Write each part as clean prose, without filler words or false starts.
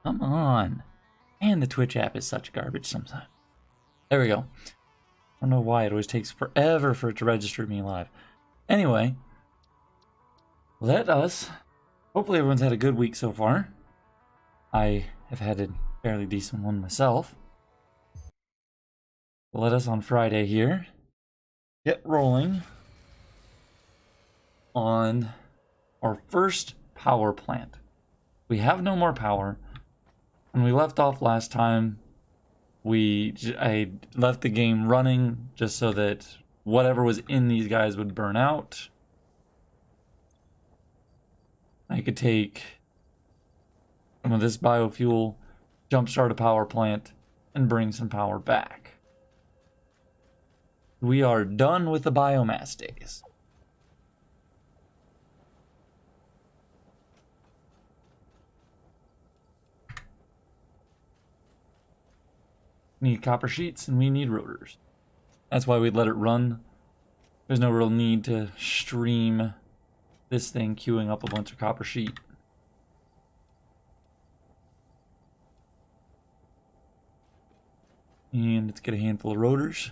Come on. And the Twitch app is such garbage sometimes. There we go. I don't know why it always takes forever for it to register me live. Anyway, let us... Hopefully everyone's had a good week so far. I have had a fairly decent one myself. Let us on Friday here get rolling on our first power plant. We have no more power. When we left off last time, I left the game running just so that whatever was in these guys would burn out. I could take some of this biofuel, jumpstart a power plant, and bring some power back. We are done with the biomass days. We need copper sheets and we need rotors. That's why we'd let it run. There's no real need to stream this thing queuing up a bunch of copper sheet. And let's get a handful of rotors.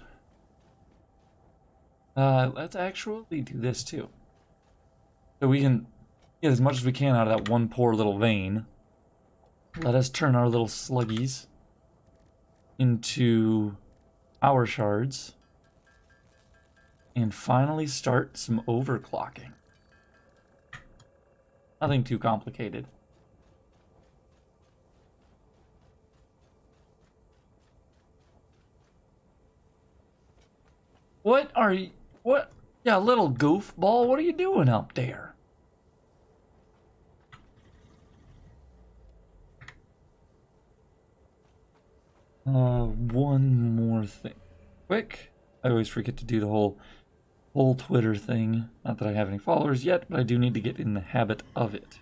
Let's actually do this too. So we can get as much as we can out of that one poor little vein. Let us turn our little sluggies into power shards. And finally start some overclocking. Nothing too complicated. What are you... What? Yeah, little goofball, what are you doing up there? One more thing. Quick. I always forget to do the whole Twitter thing. Not that I have any followers yet, but I do need to get in the habit of it.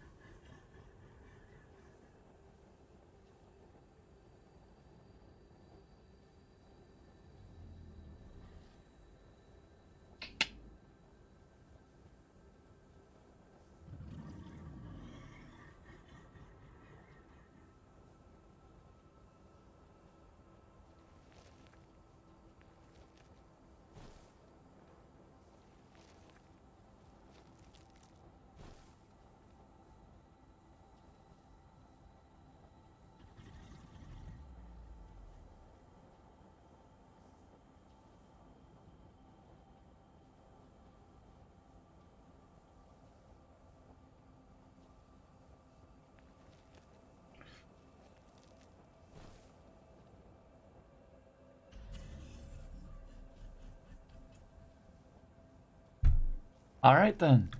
Alright then.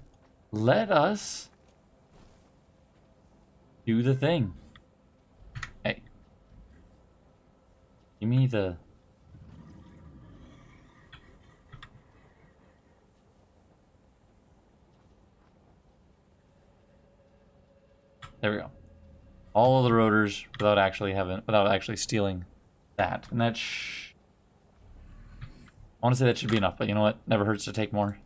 Let us do the thing. Hey. Give me the... There we go. All of the rotors without actually stealing that. And that I want to say that should be enough, but you know what? Never hurts to take more.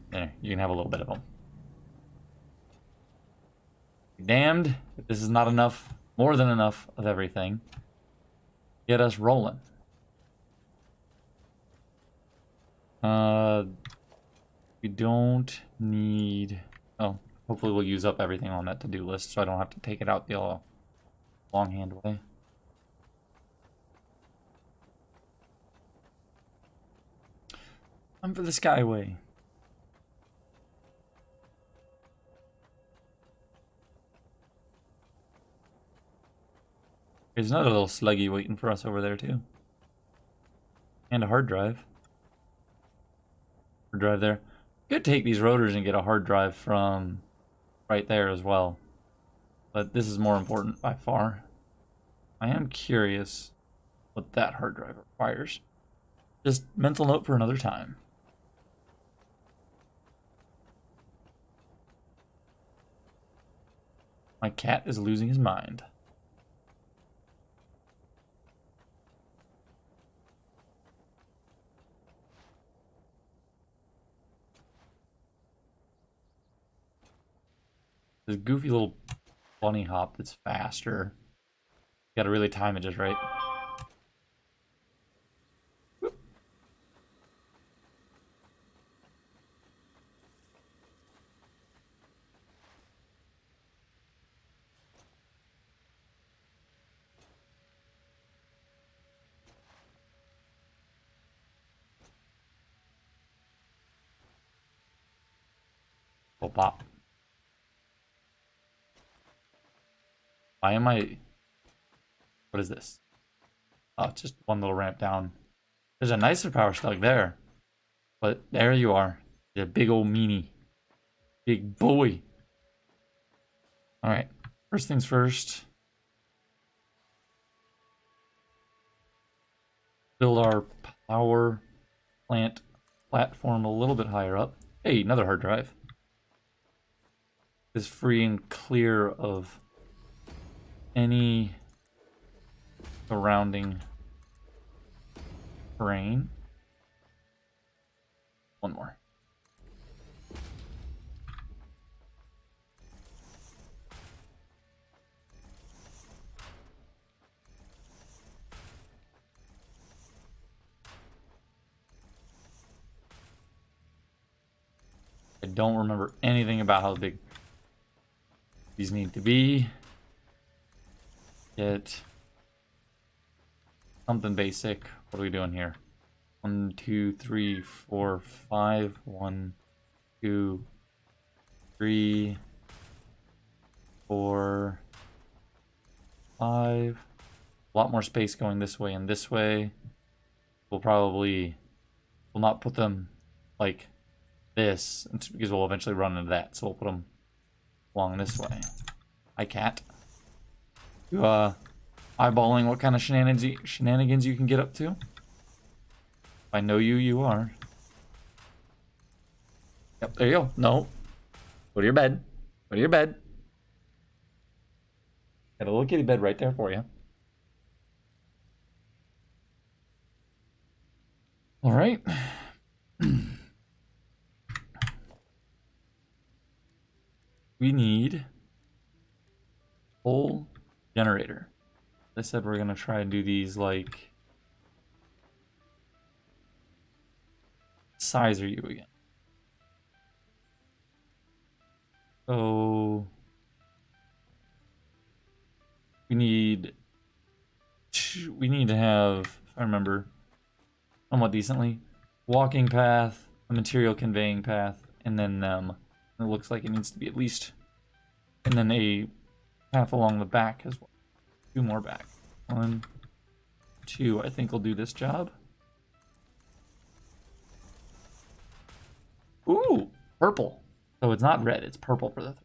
There, you can have a little bit of them. Damned if this is not enough, more than enough of everything. Get us rolling. We don't need... Oh, hopefully we'll use up everything on that to-do list so I don't have to take it out the longhand way. I'm for the Skyway. There's another little sluggy waiting for us over there too. And a hard drive. Hard drive there. Could take these rotors and get a hard drive from right there as well. But this is more important by far. I am curious what that hard drive requires. Just mental note for another time. My cat is losing his mind. This goofy little bunny hop that's faster. You gotta really time it just right. Oh, pop. Why am I... What is this? Oh, it's just one little ramp down. There's a nicer power slug there. But there you are. The big old meanie. Big boy. Alright. First things first. Build our power plant platform a little bit higher up. Hey, another hard drive. Is free and clear of any surrounding terrain. One more. I don't remember anything about how big these need to be. Get something basic. What are we doing here? 1, 2, 3, 4, 5. 1, 2, 3, 4, 5. A lot more space going this way and this way. We'll not put them like this because we'll eventually run into that. So we'll put them along this way. Hi, cat. You eyeballing what kind of shenanigans you can get up to? If I know you, you are. Yep, there you go. No. Go to your bed. Go to your bed. Got a little kitty bed right there for you. All right. We need whole generator. I said we're gonna try and do these like size are you again? So we need to have, if I remember somewhat decently, walking path, a material conveying path, and then them. It looks like it needs to be at least, and then a path along the back as well. 2 more back. 1, 2. I think will do this job. Ooh, purple. So it's not red, it's purple for the.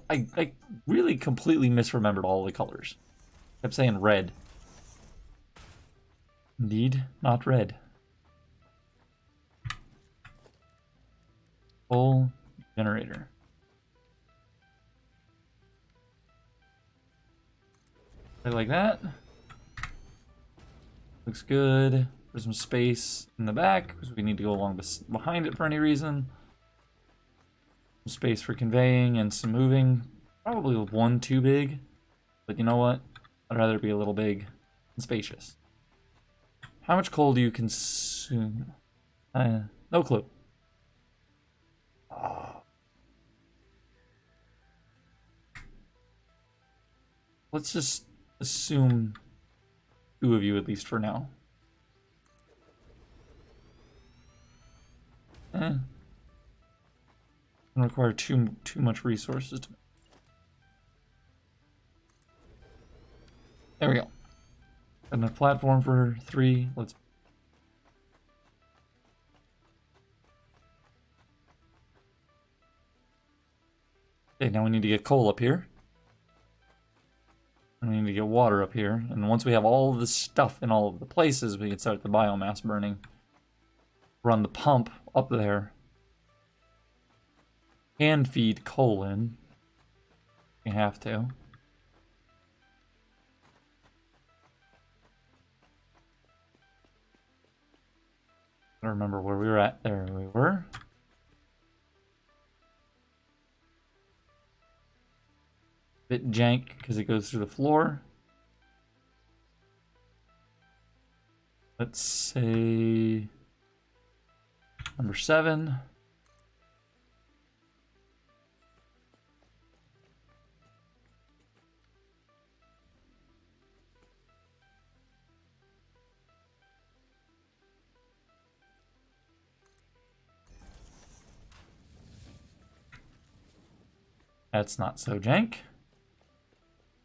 I really completely misremembered all the colors. Kept saying red. Indeed, not red. Full generator. Like that. Looks good. There's some space in the back because we need to go along behind it for any reason. Some space for conveying and some moving. Probably 1 too big, but you know what? I'd rather it be a little big and spacious. How much coal do you consume? No clue. Let's just assume 2 of you at least for now. Don't require too much resources to. There we go. And a platform for 3. Let's. Okay, now we need to get coal up here. And we need to get water up here. And once we have all of this stuff in all of the places, we can start the biomass burning. Run the pump up there. And feed coal in. We have to. I don't remember where we were at. There we were. Bit jank because it goes through the floor. Let's say number 7. That's not so jank.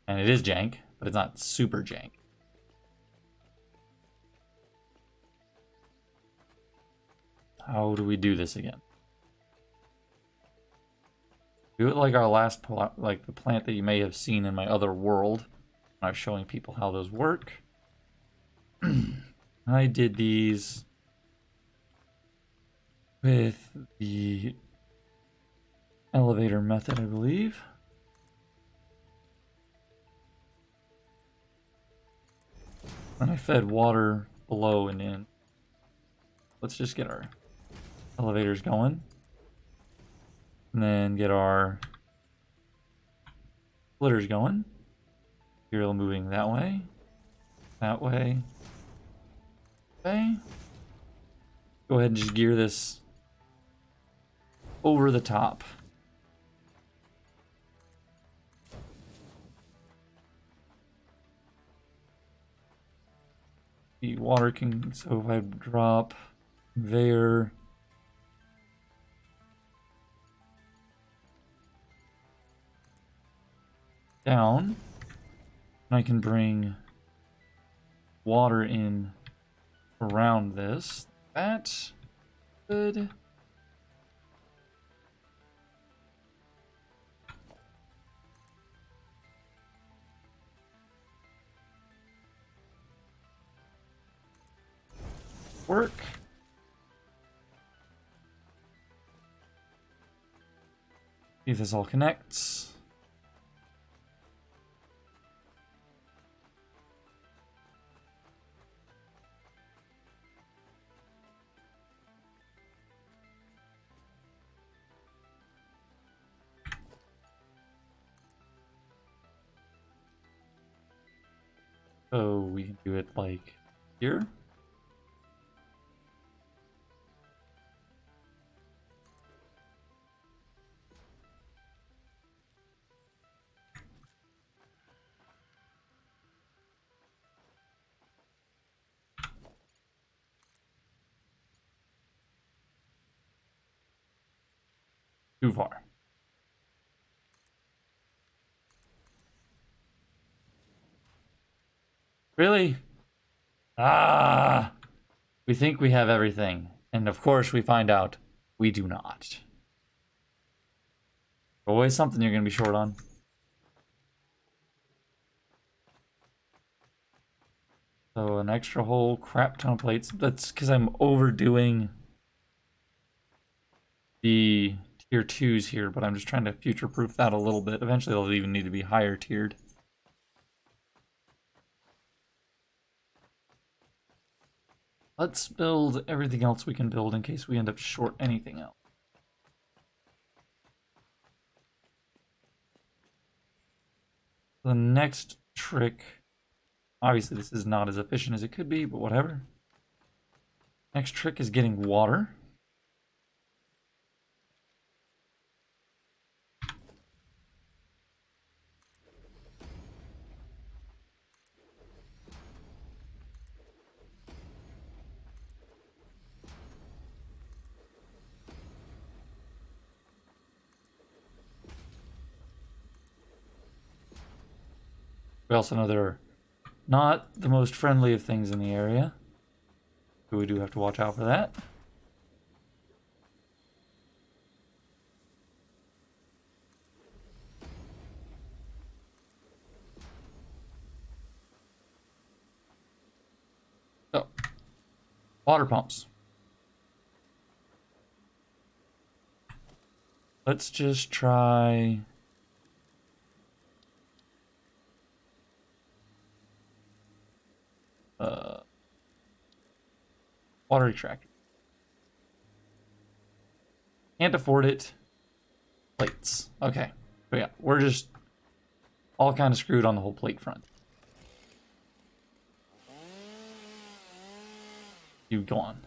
And it is jank, but it's not super jank. How do we do this again? Do it like our last plot, like the plant that you may have seen in my other world when I was showing people how those work. I did these with the elevator method, I believe. And I fed water below and in. Let's just get our elevators going. And then get our splitters going. Serial moving that way. That way. Okay. Go ahead and just gear this over the top. The water can, so if I drop there, down, and I can bring water in around this. That good. Work. See if this all connects. So we can do it like here. Too far. Really? Ah! We think we have everything. And of course we find out we do not. Always something you're going to be short on. So an extra whole crap ton of plates. That's because I'm overdoing the tier 2s here, but I'm just trying to future-proof that a little bit. Eventually they'll even need to be higher tiered. Let's build everything else we can build in case we end up short anything else. The next trick, obviously this is not as efficient as it could be, but whatever. Next trick is getting water. We also know they're not the most friendly of things in the area. So we do have to watch out for that. So, water pumps. Let's just try... water extractor. Can't afford it. Plates. Okay. So yeah, we're just all kind of screwed on the whole plate front. You go on.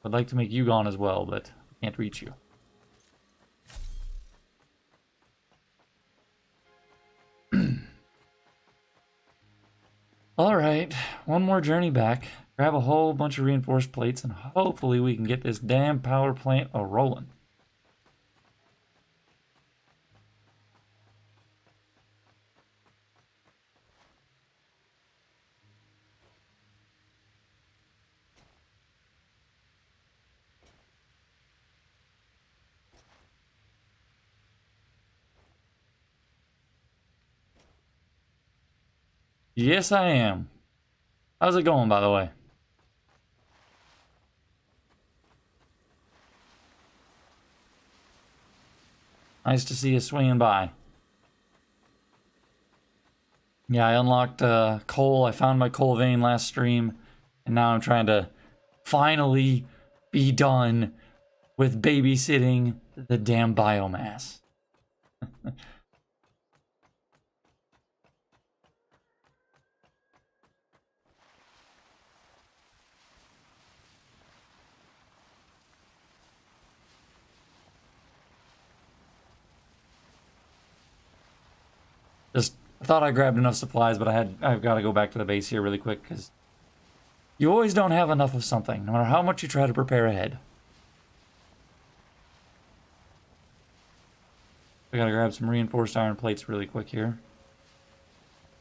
I'd like to make you gone as well, but I can't reach you. Alright, one more journey back. Grab a whole bunch of reinforced plates, and hopefully we can get this damn power plant a-rolling. Yes, I am. How's it going, by the way? Nice to see you swinging by. Yeah, I unlocked coal. I found my coal vein last stream, and now I'm trying to finally be done with babysitting the damn biomass. I thought I grabbed enough supplies, but I've got to go back to the base here really quick, because you always don't have enough of something, no matter how much you try to prepare ahead. I gotta grab some reinforced iron plates really quick here.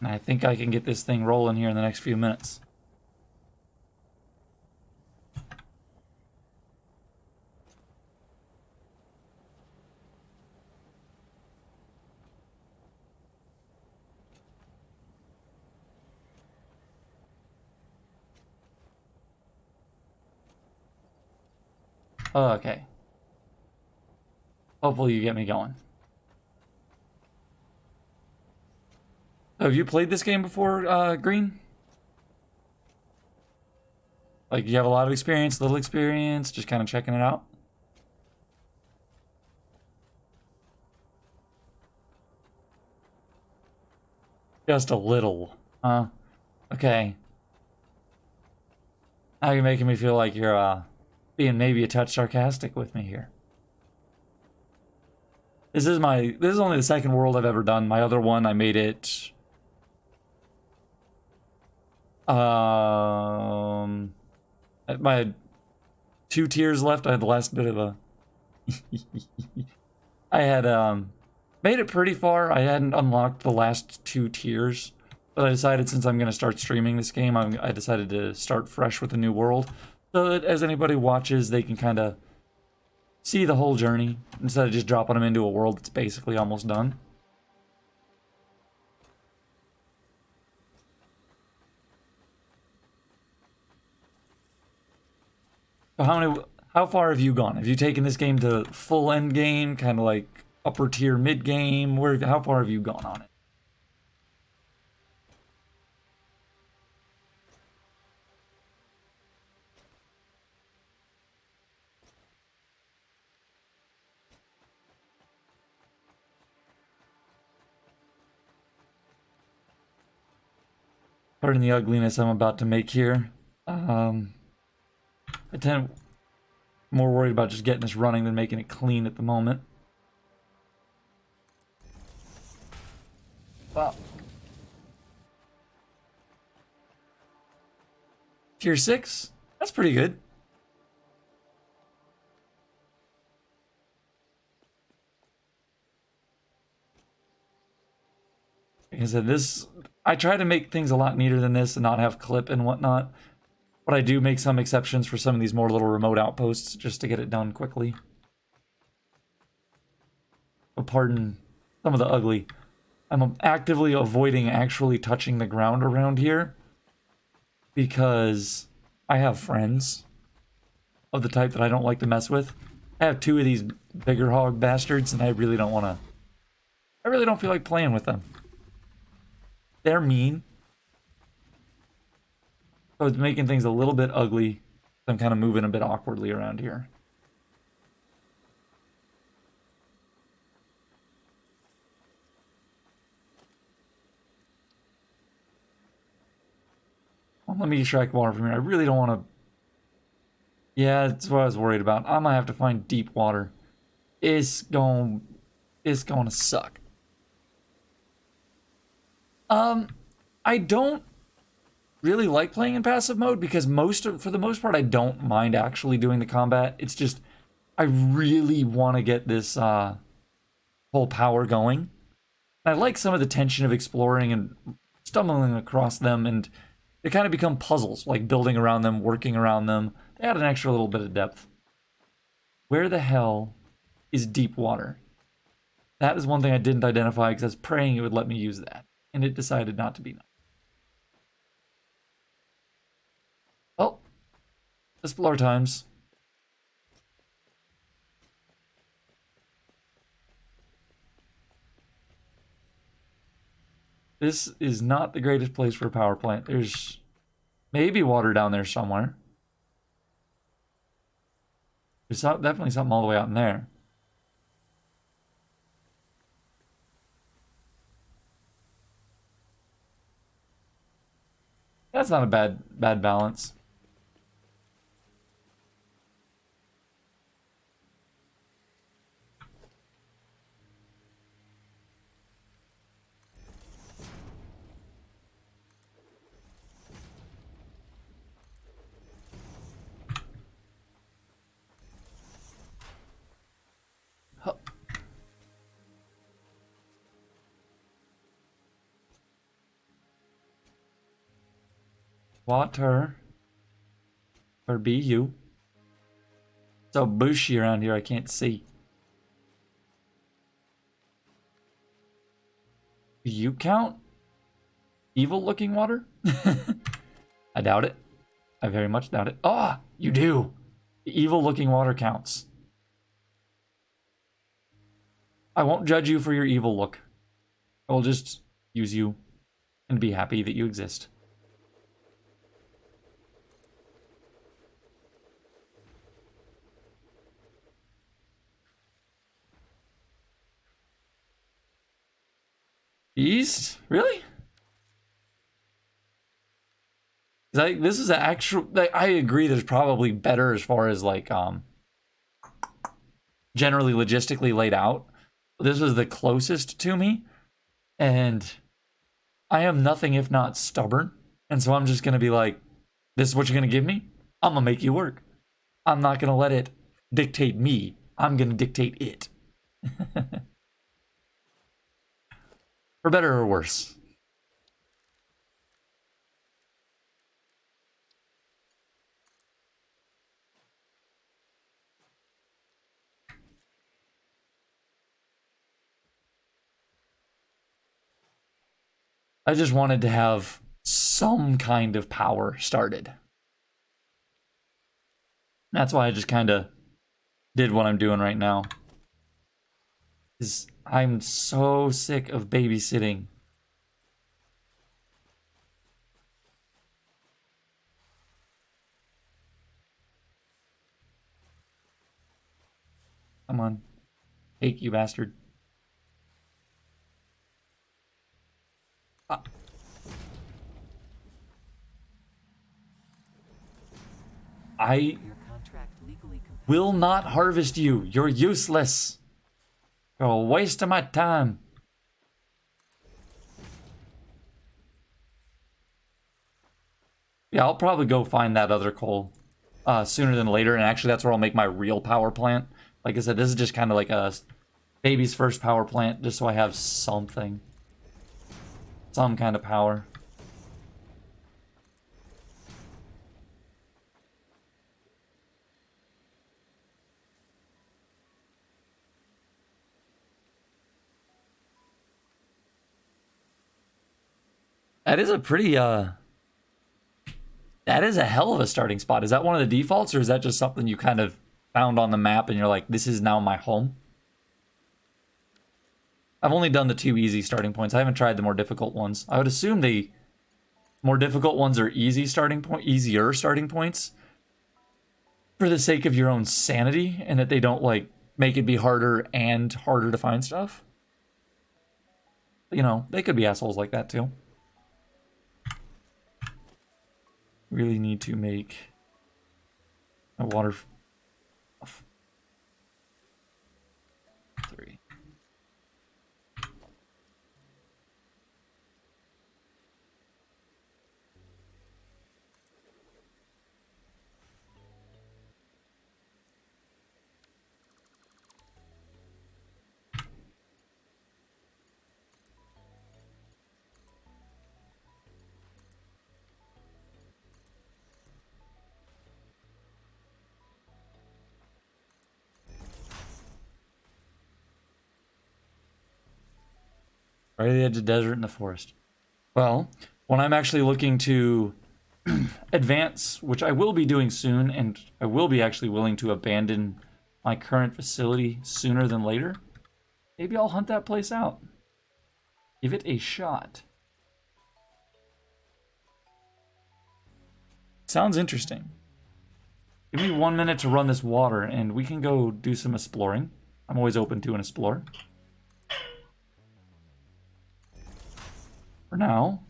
And I think I can get this thing rolling here in the next few minutes. Okay. Hopefully you get me going. Have you played this game before, Green? Like, you have a lot of experience, little experience, just kind of checking it out? Just a little, huh? Okay. Now you're making me feel like you're, being maybe a touch sarcastic with me here. This is only the second world I've ever done. My other one, I made it... I had 2 tiers left. I had the last bit of a... I had, made it pretty far. I hadn't unlocked the last 2 tiers. But I decided, since I'm going to start streaming this game, I decided to start fresh with a new world. So that as anybody watches, they can kind of see the whole journey, instead of just dropping them into a world that's basically almost done. So how far have you gone? Have you taken this game to full end game, kind of like upper tier mid game? How far have you gone on it? Pardon the ugliness I'm about to make here. I tend more worried about just getting this running than making it clean at the moment. Wow. Tier 6? That's pretty good. Like I said, I try to make things a lot neater than this and not have clip and whatnot. But I do make some exceptions for some of these more little remote outposts just to get it done quickly. But pardon some of the ugly. I'm actively avoiding actually touching the ground around here because I have friends of the type that I don't like to mess with. I have 2 of these bigger hog bastards, and I really don't feel like playing with them. They're mean. So it's making things a little bit ugly. I'm kind of moving a bit awkwardly around here. Well, let me extract water from here. I really don't want to... Yeah, that's what I was worried about. I might have to find deep water. It's going to suck. I don't really like playing in passive mode because for the most part, I don't mind actually doing the combat. It's just, I really want to get this whole power going. I like some of the tension of exploring and stumbling across them, and they kind of become puzzles, like building around them, working around them. They add an extra little bit of depth. Where the hell is deep water? That is one thing I didn't identify because I was praying it would let me use that, and it decided not to be. Well, explore times. This is not the greatest place for a power plant. There's maybe water down there somewhere. There's definitely something all the way out in there. That's not a bad balance. Huh. Water. Or be you. So bushy around here I can't see. Do you count evil looking water? I doubt it. I very much doubt it. Ah, oh, you do. Evil looking water counts. I won't judge you for your evil look. I will just use you and be happy that you exist. East? Really? Like, this is an actual... Like, I agree there's probably better as far as, like, generally logistically laid out. This was the closest to me. And I am nothing if not stubborn. And so I'm just going to be like, this is what you're going to give me? I'm going to make you work. I'm not going to let it dictate me. I'm going to dictate it. For better or worse. I just wanted to have some kind of power started. That's why I just kind of did what I'm doing right now. Is I'm so sick of babysitting. Come on. Take you bastard. I will not harvest you. You're useless. You're a waste of my time. Yeah, I'll probably go find that other coal sooner than later. And actually, that's where I'll make my real power plant. Like I said, this is just kind of like a baby's first power plant, just so I have something. Some kind of power. That is a pretty, that is a hell of a starting spot. Is that one of the defaults, or is that just something you kind of found on the map and you're like, this is now my home? I've only done the 2 easy starting points. I haven't tried the more difficult ones. I would assume the more difficult ones are easier starting points for the sake of your own sanity, and that they don't, like, make it be harder and harder to find stuff. You know, they could be assholes like that, too. really need to make a water... 3. Right at the edge of the desert in the forest. Well, when I'm actually looking to advance, which I will be doing soon, and I will be actually willing to abandon my current facility sooner than later, maybe I'll hunt that place out. Give it a shot. Sounds interesting. Give me 1 minute to run this water, and we can go do some exploring. I'm always open to an explore. For now,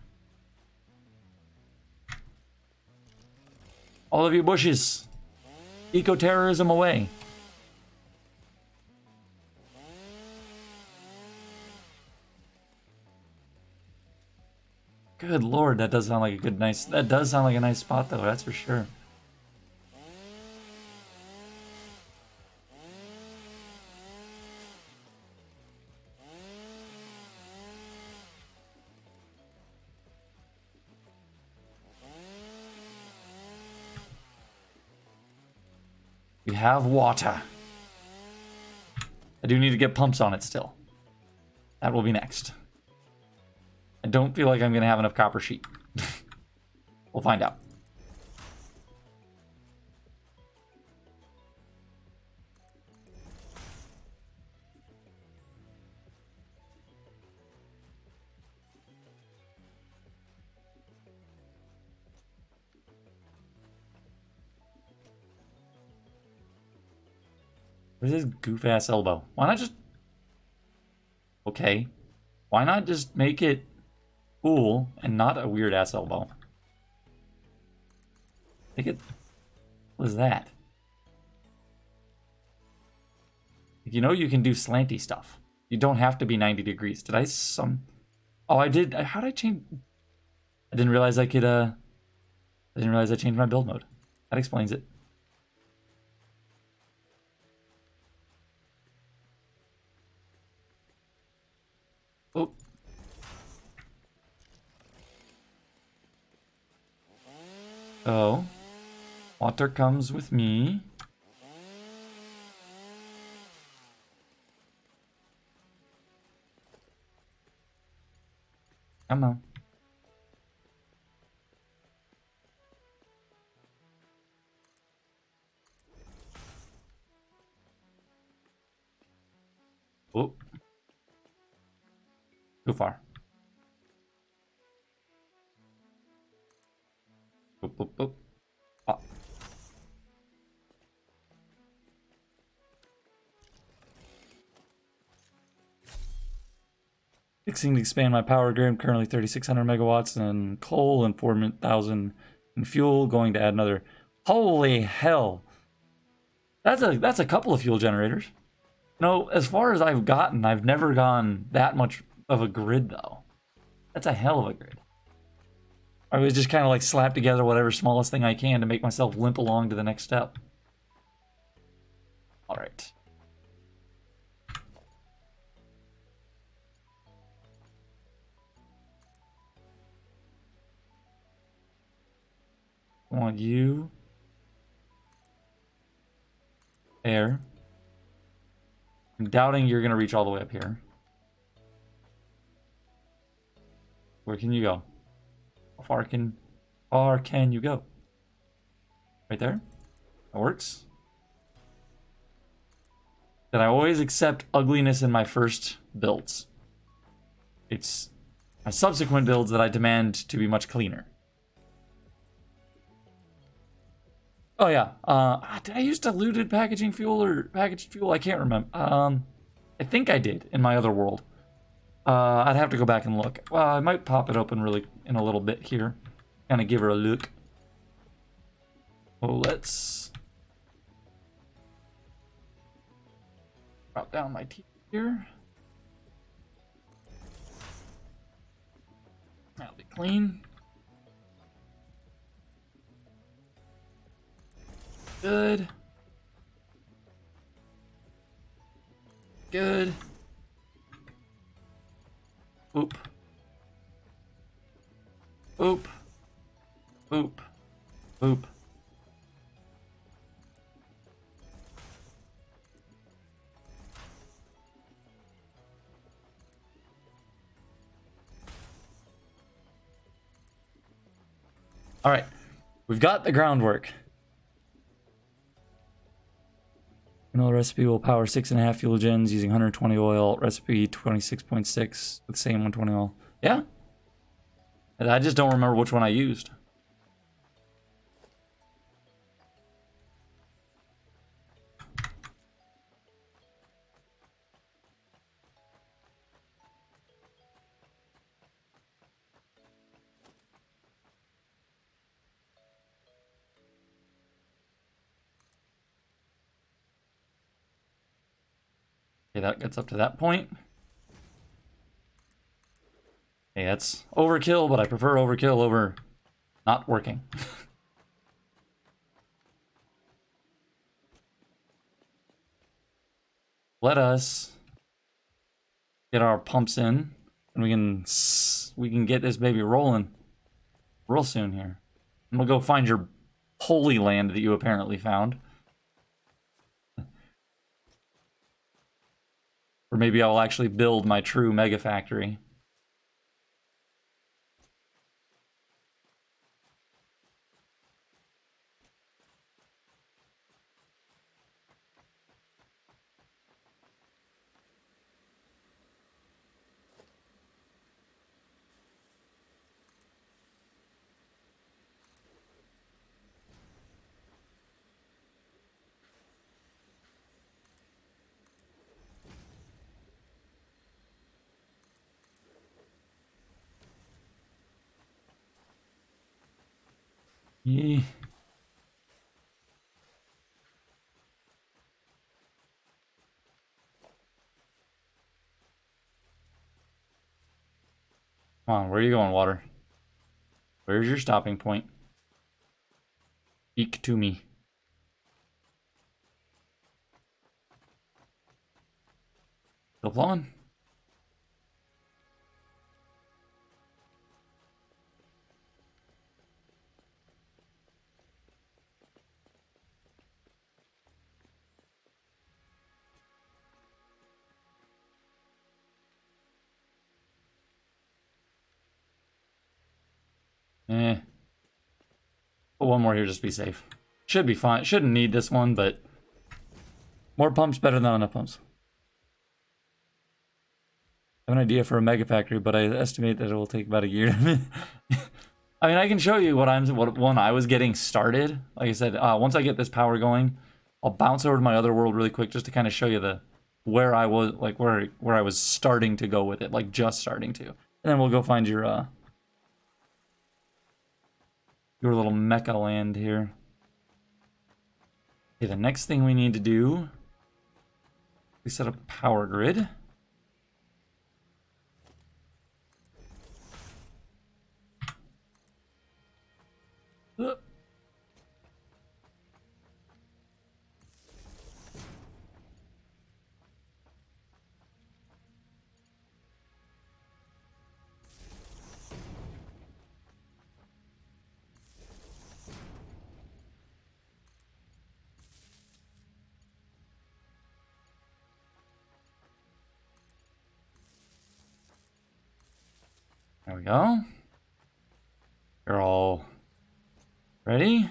all of you bushes, eco-terrorism away. Good lord, that does sound like a that does sound like a nice spot though, that's for sure. We have water. I do need to get pumps on it still. That will be next. I don't feel like I'm going to have enough copper sheet. We'll find out. Where's his goof-ass elbow? Why not just... Okay. Why not just make it cool and not a weird-ass elbow? Make it... What is that? You know you can do slanty stuff. You don't have to be 90 degrees. Did I Oh, I did. How did I change... I didn't realize I could, I didn't realize I changed my build mode. That explains it. Oh. Oh. Water comes with me. Come on. Oh. Too far. Boop, boop, boop. Ah. Fixing to expand my power grid, currently 3,600 megawatts in coal and 4,000 in fuel. Going to add another. Holy hell! That's a couple of fuel generators. No, as far as I've gotten, I've never gone that much of a grid though. That's a hell of a grid. I was just kind of like slap together whatever smallest thing I can to make myself limp along to the next step. All right. I want you. There. I'm doubting you're gonna reach all the way up here. Where can you go? How far can you go? Right there? That works. That I always accept ugliness in my first builds. It's my subsequent builds that I demand to be much cleaner. Oh yeah, did I use diluted packaging fuel or packaged fuel? I can't remember. I think I did in my other world. I'd have to go back and look. Well, I might pop it open really in a little bit here. Kind of give her a look. Oh, let's drop down my teeth here. That'll be clean. Good. Good. Oop. Oop. Oop. Oop. All right, we've got the groundwork. Vanilla recipe will power 6.5 fuel gens using 120 oil. Recipe 26.6 with the same 120 oil. Yeah. I just don't remember which one I used. Okay, that gets up to that point. Okay, that's overkill, but I prefer overkill over not working. Let us get our pumps in, and we can get this baby rolling real soon here. And we'll go find your holy land that you apparently found. Or maybe I'll actually build my true mega factory. Yeah. Come on, where are you going, water? Where's your stopping point? Speak to me. Still flowing? Eh. Put one more here just to be safe. Should be fine. Shouldn't need this one, but more pumps better than enough pumps. I have an idea for a mega factory, but I estimate that it will take about a year. I mean, I can show you what one I was getting started. Like I said, once I get this power going, I'll bounce over to my other world really quick just to kind of show you where I was, like where I was starting to go with it, like just starting to. And then we'll go find your little mecha land here. Okay, the next thing we need to do, we set up a power grid. There we go. You're all ready?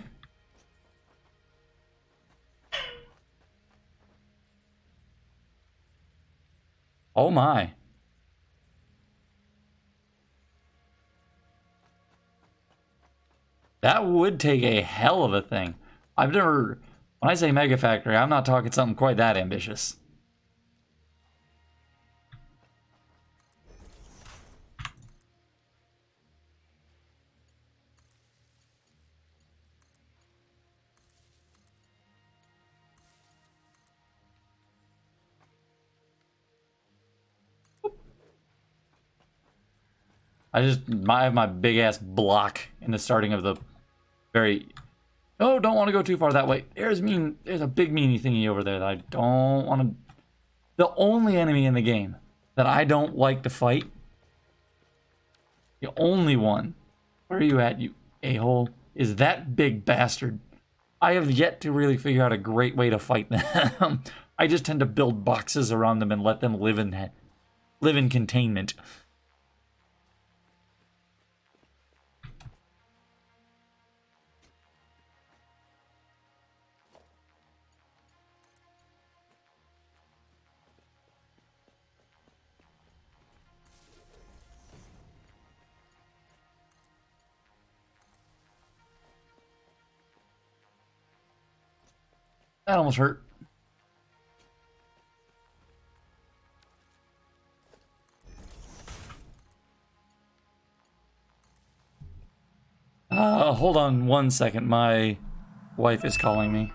Oh my. That would take a hell of a thing. When I say mega factory, I'm not talking something quite that ambitious. I have my big ass block in the starting of the very. Oh, don't want to go too far that way. There's a big meanie thingy over there that I don't want to. The only enemy in the game that I don't like to fight. The only one. Where are you at, you a-hole? Is that big bastard. I have yet to really figure out a great way to fight them. I just tend to build boxes around them and let them live in containment. That almost hurt. Hold on 1 second. My wife is calling me.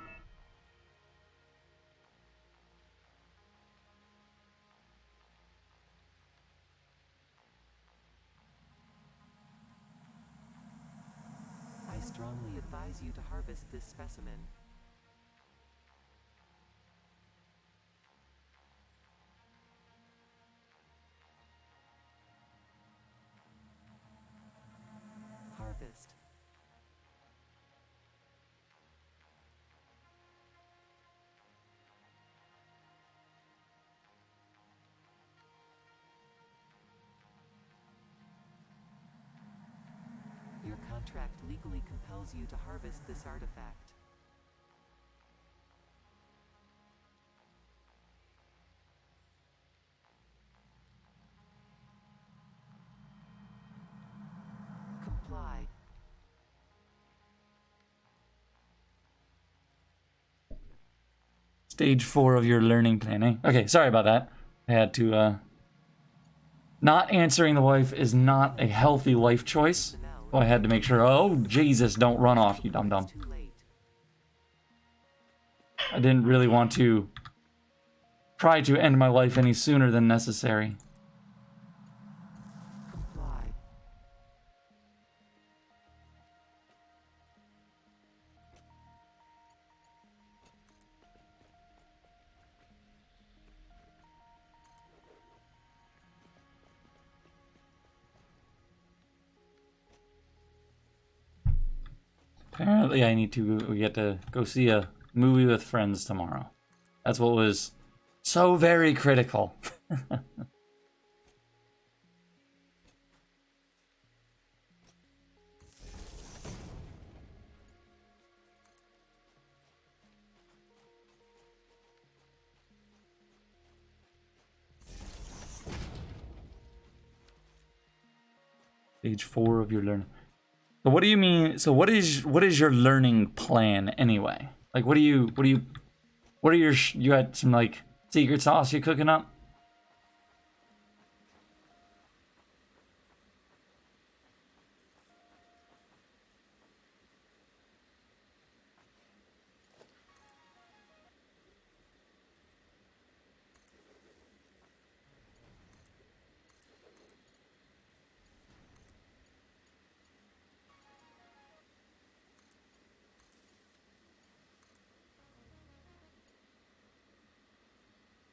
I strongly advise you to harvest this specimen. Harvest. Your contract legally compels you to harvest this artifact. Comply. Stage 4 of your learning plan, eh? Okay, sorry about that. I had to, not answering the wife is not a healthy life choice. So I had to make sure, oh, Jesus, don't run off, you dum-dum. I didn't really want to try to end my life any sooner than necessary. Comply. Apparently we get to go see a movie with friends tomorrow. That's what was so very critical. Stage 4 of your learning. So what do you mean? So what is your learning plan anyway? Like what are your you got some like secret sauce you cooking up?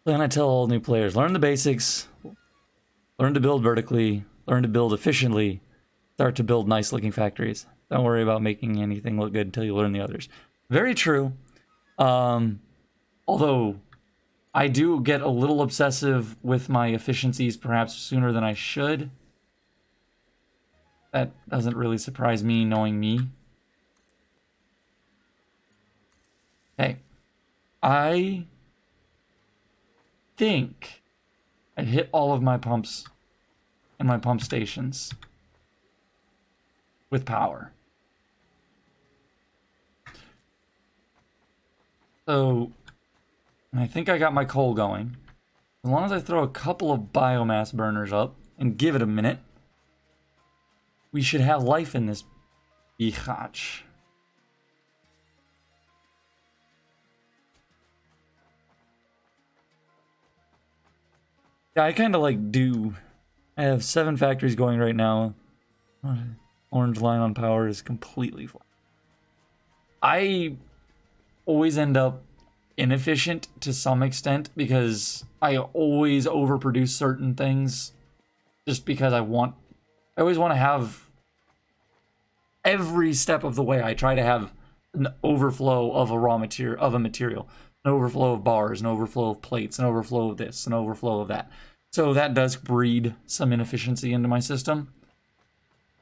Then I tell all new players, learn the basics, learn to build vertically, learn to build efficiently, start to build nice looking factories. Don't worry about making anything look good until you learn the others. Very true. Although I do get a little obsessive with my efficiencies perhaps sooner than I should. That doesn't really surprise me knowing me. Hey, I think I hit all of my pumps and my pump stations with power. So, I think I got my coal going. As long as I throw a couple of biomass burners up and give it a minute, we should have life in this biatch. Yeah, I kind of like do I have 7 factories going right now. Orange line on power is completely flat. I always end up inefficient to some extent because I always overproduce certain things just because I always want to have every step of the way. I try to have an overflow of a material, an overflow of bars, an overflow of plates, an overflow of this, an overflow of that. So that does breed some inefficiency into my system.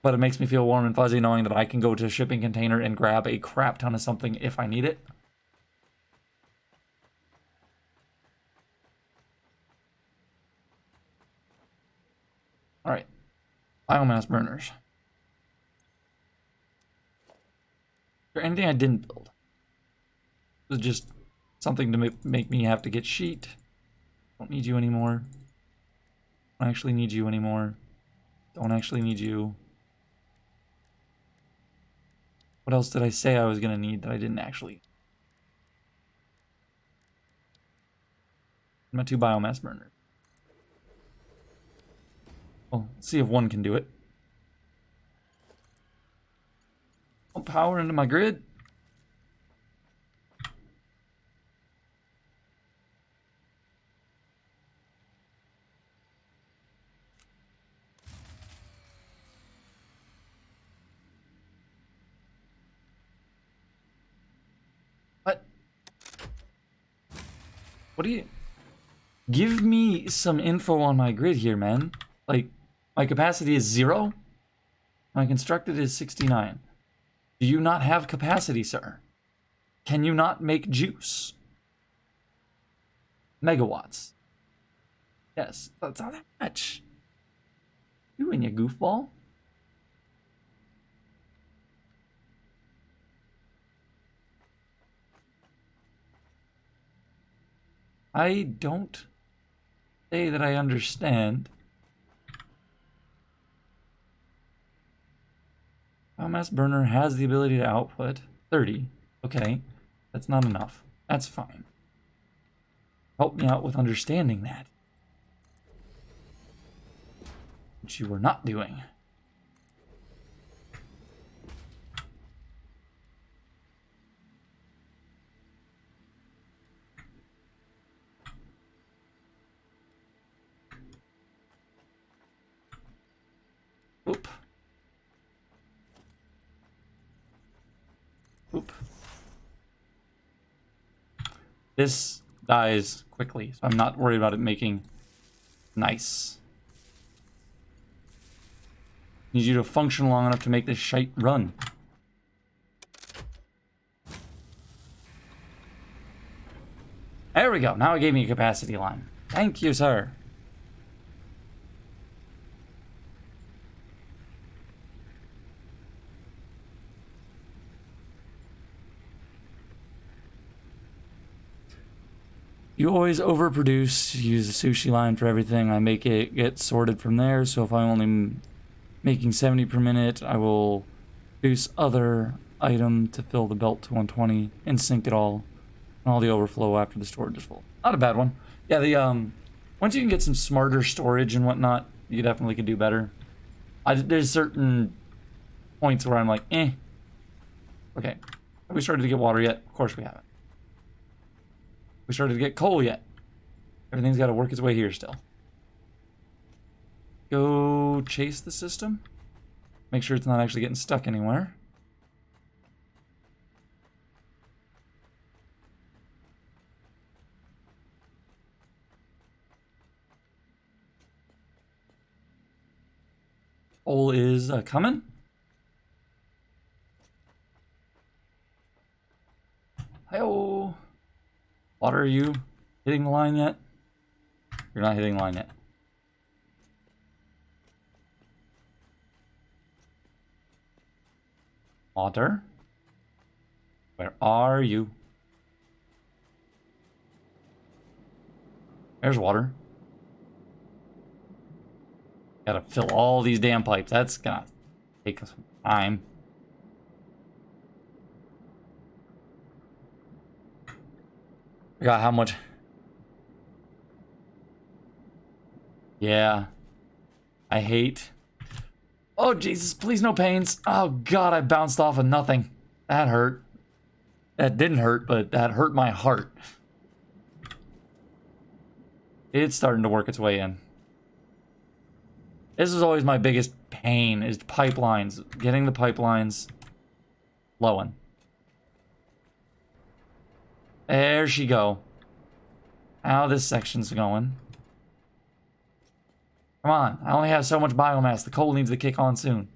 But it makes me feel warm and fuzzy knowing that I can go to a shipping container and grab a crap ton of something if I need it. Alright. Biomass burners. Is there anything I didn't build? It was just something to make me have to get sheet. Don't need you anymore. Don't actually need you anymore. Don't actually need you. What else did I say I was going to need that I didn't actually? My 2 biomass burners. Well, let's see if one can do it. Pump power into my grid. What? What do you... Give me some info on my grid here, man. Like, my capacity is 0. My constructed is 69. Do you not have capacity, sir? Can you not make juice? Megawatts. Yes, that's not that much. You and your goofball. I don't say that I understand. Biomass burner has the ability to output 30. Okay, that's not enough. That's fine. Help me out with understanding that. Which you were not doing. Oop. Oop. This dies quickly, so I'm not worried about it making nice. Need you to function long enough to make this shite run. There we go. Now it gave me a capacity line. Thank you, sir. You always overproduce. Use a sushi line for everything. I make it get sorted from there. So if I'm only making 70 per minute, I will produce other item to fill the belt to 120 and sync it all. And all the overflow after the storage is full. Not a bad one. Yeah, the once you can get some smarter storage and whatnot, you definitely can do better. There's certain points where I'm like, eh. Okay. Have we started to get water yet? Of course we haven't. We started to get coal yet? Everything's got to work its way here still. Go chase the system. Make sure it's not actually getting stuck anywhere. Coal is coming. Hi-oh. Water, are you hitting the line yet? You're not hitting the line yet. Water? Where are you? There's water. Gotta fill all these damn pipes. That's gonna take us some time. Forgot how much. Yeah. I hate... Oh, Jesus, please no pains. Oh, God, I bounced off of nothing. That hurt. That didn't hurt, but that hurt my heart. It's starting to work its way in. This is always my biggest pain, is pipelines. Getting the pipelines flowing. There she go. How this section's going. Come on, I only have so much biomass. The coal needs to kick on soon.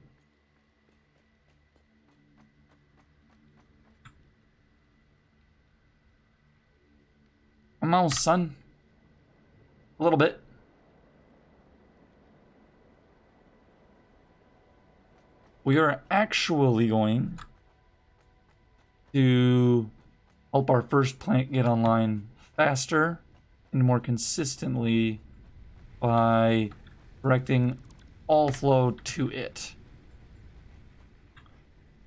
Come on, son. A little bit. We are actually going to help our first plant get online faster and more consistently by directing all flow to it.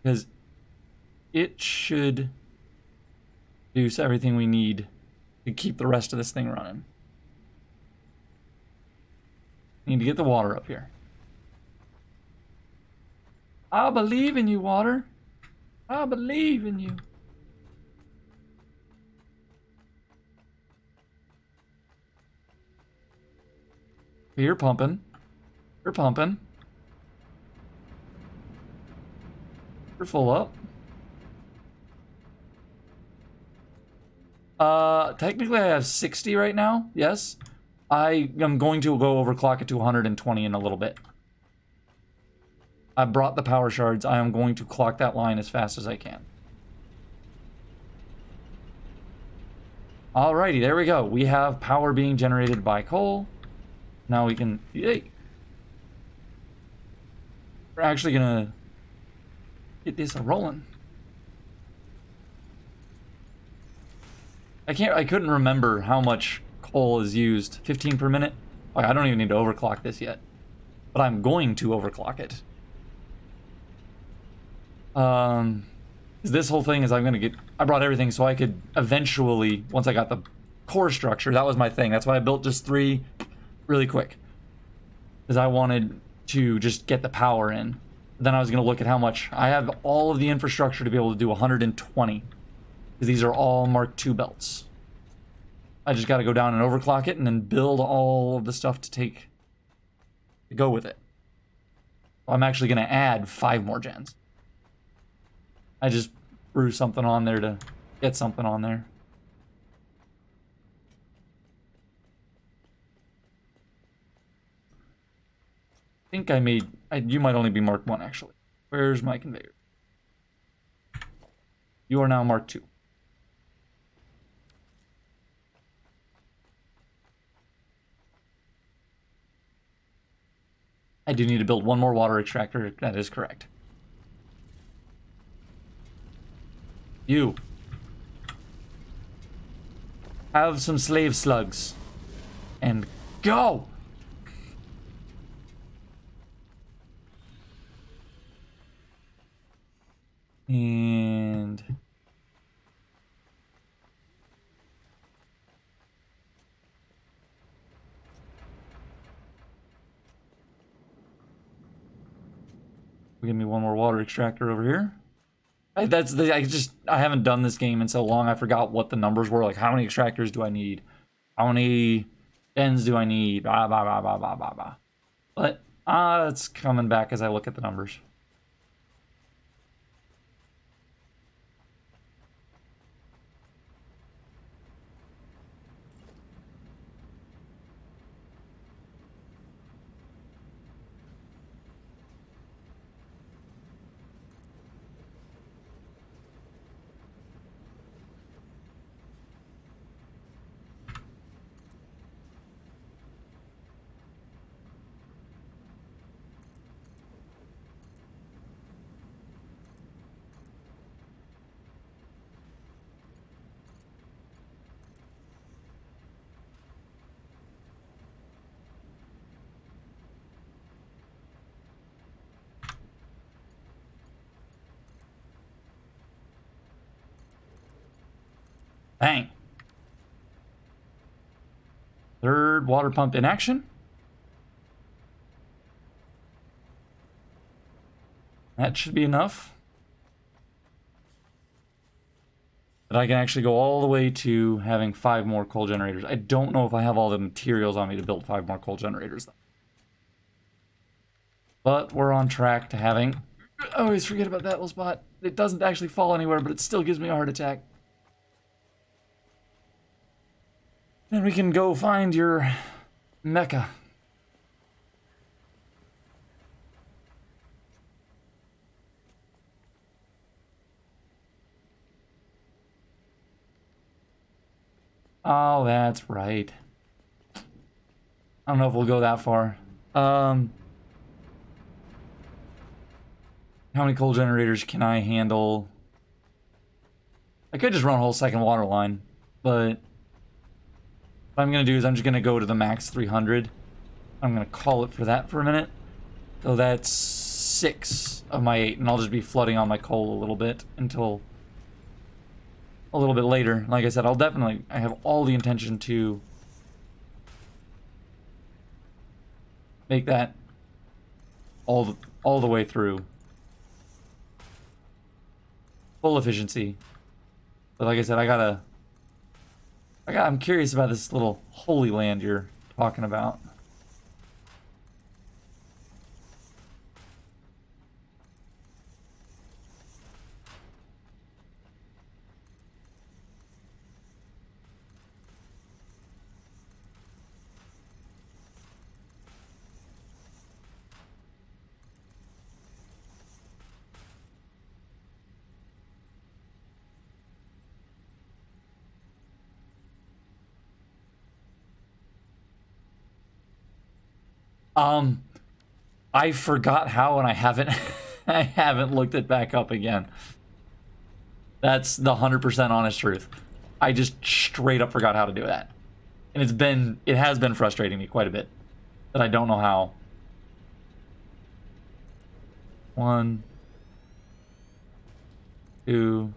Because it should produce everything we need to keep the rest of this thing running. Need to get the water up here. I believe in you, water. I believe in you. You're pumping. You're pumping. You're full up. Technically I have 60 right now. Yes. I am going to go overclock it to 120 in a little bit. I brought the power shards. I am going to clock that line as fast as I can. Alrighty, there we go. We have power being generated by coal. Now we can... Yay! We're actually gonna get this rolling. I couldn't remember how much coal is used. 15 per minute? Like, I don't even need to overclock this yet. But I'm going to overclock it. This whole thing is I brought everything so I could eventually, once I got the core structure, that was my thing. That's why I built just 3 really quick. Because I wanted to just get the power in. Then I was going to look at how much. I have all of the infrastructure to be able to do 120. Because these are all Mark II belts. I just got to go down and overclock it and then build all of the stuff to go with it. I'm actually going to add 5 more gens. I just threw something on there to get something on there. I think I made... you might only be Mark 1, actually. Where's my conveyor? You are now Mark 2. I do need to build 1 more water extractor. That is correct. You. Have some slave slugs. And go! And... give me 1 more water extractor over here. I haven't done this game in so long, I forgot what the numbers were. Like, how many extractors do I need? How many ends do I need? Blah, blah, blah, blah, blah, blah, blah. But, it's coming back as I look at the numbers. Bang. 3rd water pump in action. That should be enough. But I can actually go all the way to having 5 more coal generators. I don't know if I have all the materials on me to build 5 more coal generators, though. But we're on track to having... I always forget about that little spot. It doesn't actually fall anywhere, but it still gives me a heart attack. Then we can go find your Mecca. Oh, that's right. I don't know if we'll go that far. How many coal generators can I handle? I could just run a whole second water line, but what I'm going to do is I'm just going to go to the max 300. I'm going to call it for that for a minute. So that's 6 of my 8, and I'll just be flooding on my coal a little bit until a little bit later. Like I said, I have all the intention to make that all the way through. Full efficiency. But like I said, I'm curious about this little holy land you're talking about. I forgot how, and I haven't I haven't looked it back up again. That's the 100% honest truth. I just straight up forgot how to do that. And it has been frustrating me quite a bit that I don't know how. 1, 2,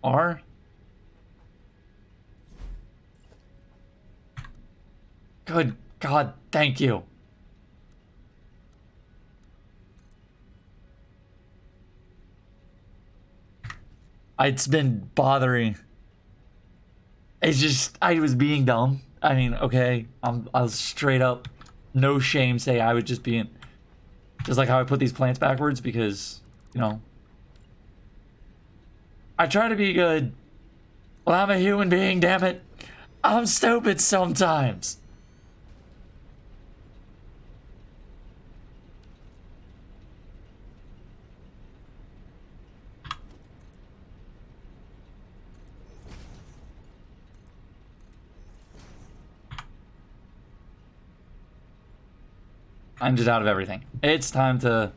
R. Good God, thank you. It's been bothering. It's just, I was being dumb. I mean, okay, I'll straight up, no shame, say I was just being, just like how I put these plants backwards because, you know, I try to be good. Well, I'm a human being, damn it. I'm stupid sometimes. I'm just out of everything. It's time to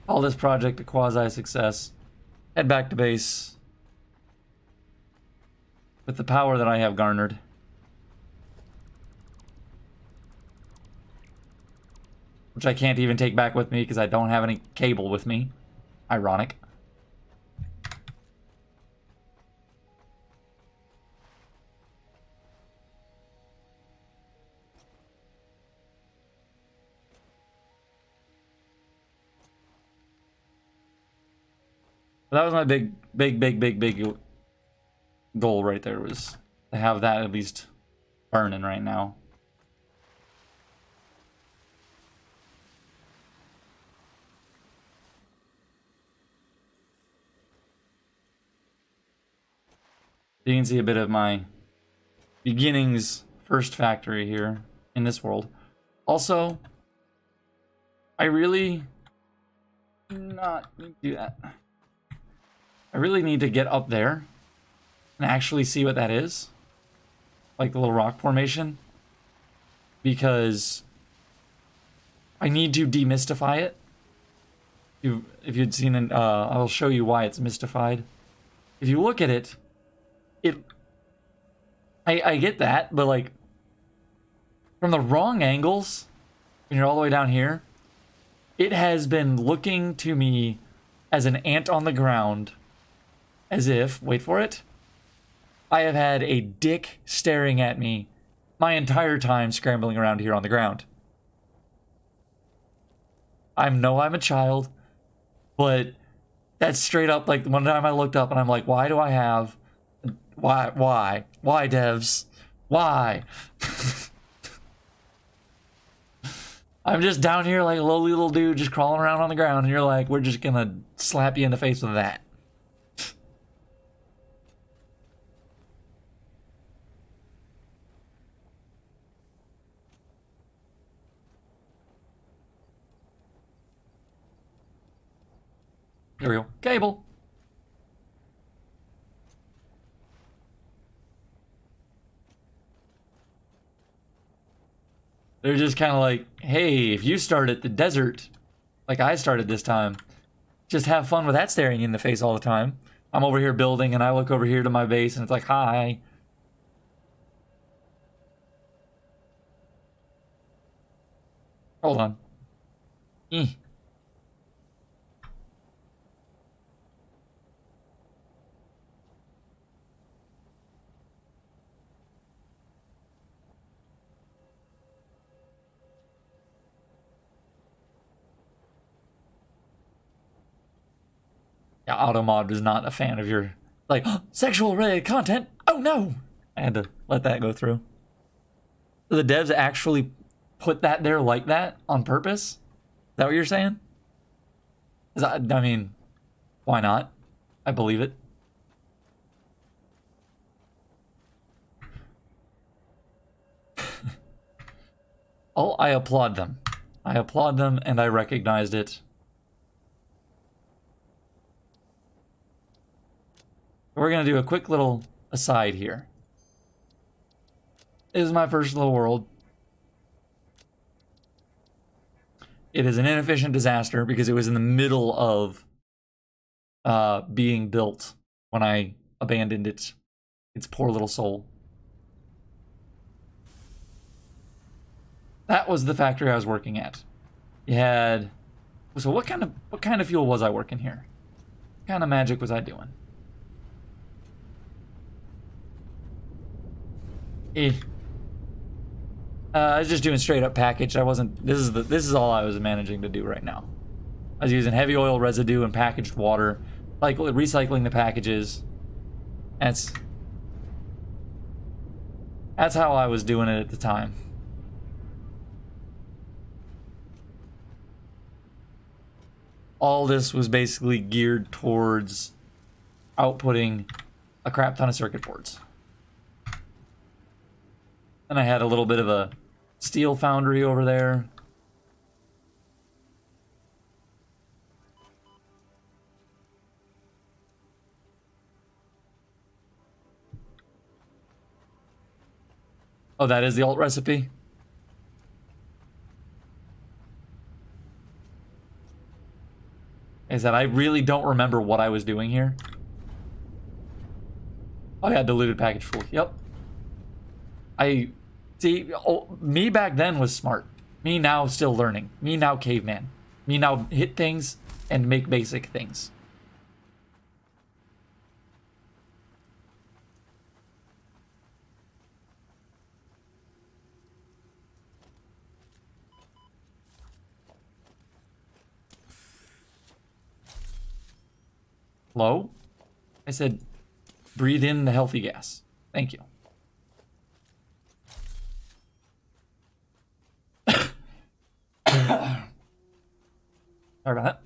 call this project a quasi-success. Head back to base with the power that I have garnered. Which I can't even take back with me because I don't have any cable with me. Ironic. That was my big goal right there, was to have that at least burning right now. You can see a bit of my beginnings first factory here in this world. Also, I really not do that. I really need to get up there and actually see what that is. Like the little rock formation. Because I need to demystify it. If you'd seen it, I'll show you why it's mystified. If you look at it, I get that, but like from the wrong angles, when you're all the way down here, it has been looking to me as an ant on the ground. As if, wait for it, I have had a dick staring at me my entire time scrambling around here on the ground. I know I'm a child, but that's straight up like one time I looked up and I'm like, why do I have, why devs, why? I'm just down here like a lowly little dude just crawling around on the ground and you're like, we're just gonna slap you in the face with that. There we go. Cable. They're just kind of like, hey, if you start at the desert, like I started this time, just have fun with that staring you in the face all the time. I'm over here building and I look over here to my base and it's like, hi. Hold on. Yeah, Automod was not a fan of your, like, sexual related content. Oh no! I had to let that go through. The devs actually put that there like that on purpose? Is that what you're saying? I mean, why not? I believe it. Oh, I applaud them. I applaud them and I recognized it. We're gonna do a quick little aside here. This is my first little world. It is an inefficient disaster because it was in the middle of being built when I abandoned it. Its poor little soul. That was the factory I was working at. You had, so what kind of fuel was I working here? What kind of magic was I doing? I was just doing straight up packaged. I wasn't. This is all I was managing to do right now. I was using heavy oil residue and packaged water, like recycling the packages. That's how I was doing it at the time. All this was basically geared towards outputting a crap ton of circuit boards. And I had a little bit of a steel foundry over there. Oh, that is the alt recipe? Is that I really don't remember what I was doing here. Oh yeah, diluted package fuel. Yep. I see. Oh, me back then was smart. Me now still learning. Me now caveman. Me now hit things and make basic things. Hello? I said, breathe in the healthy gas. Thank you. Sorry about that.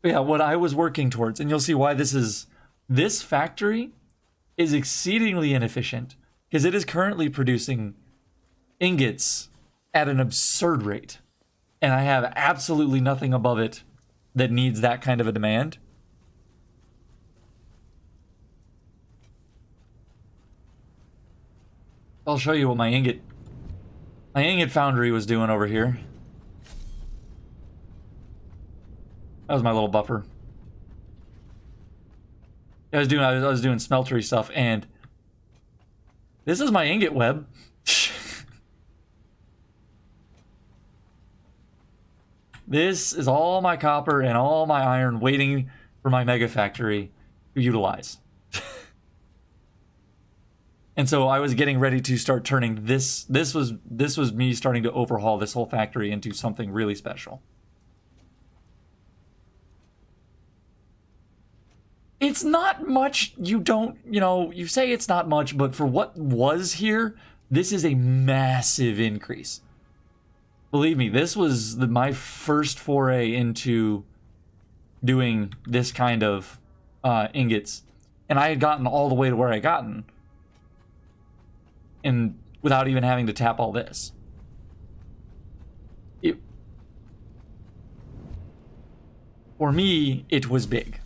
But yeah, what I was working towards, and you'll see why this factory is exceedingly inefficient because it is currently producing ingots at an absurd rate. And I have absolutely nothing above it that needs that kind of a demand. I'll show you what my ingot foundry was doing over here. That was my little buffer. I was doing smeltery stuff, and this is my ingot web. This is all my copper and all my iron waiting for my mega factory to utilize. And so I was getting ready to start turning this was me starting to overhaul this whole factory into something really special. it's not much. You don't, you say it's not much, but for what was here, this is a massive increase. Believe me, this was my first foray into doing this kind of ingots, and I had gotten all the way to where I gotten, and without even having to tap all this. For me, it was big.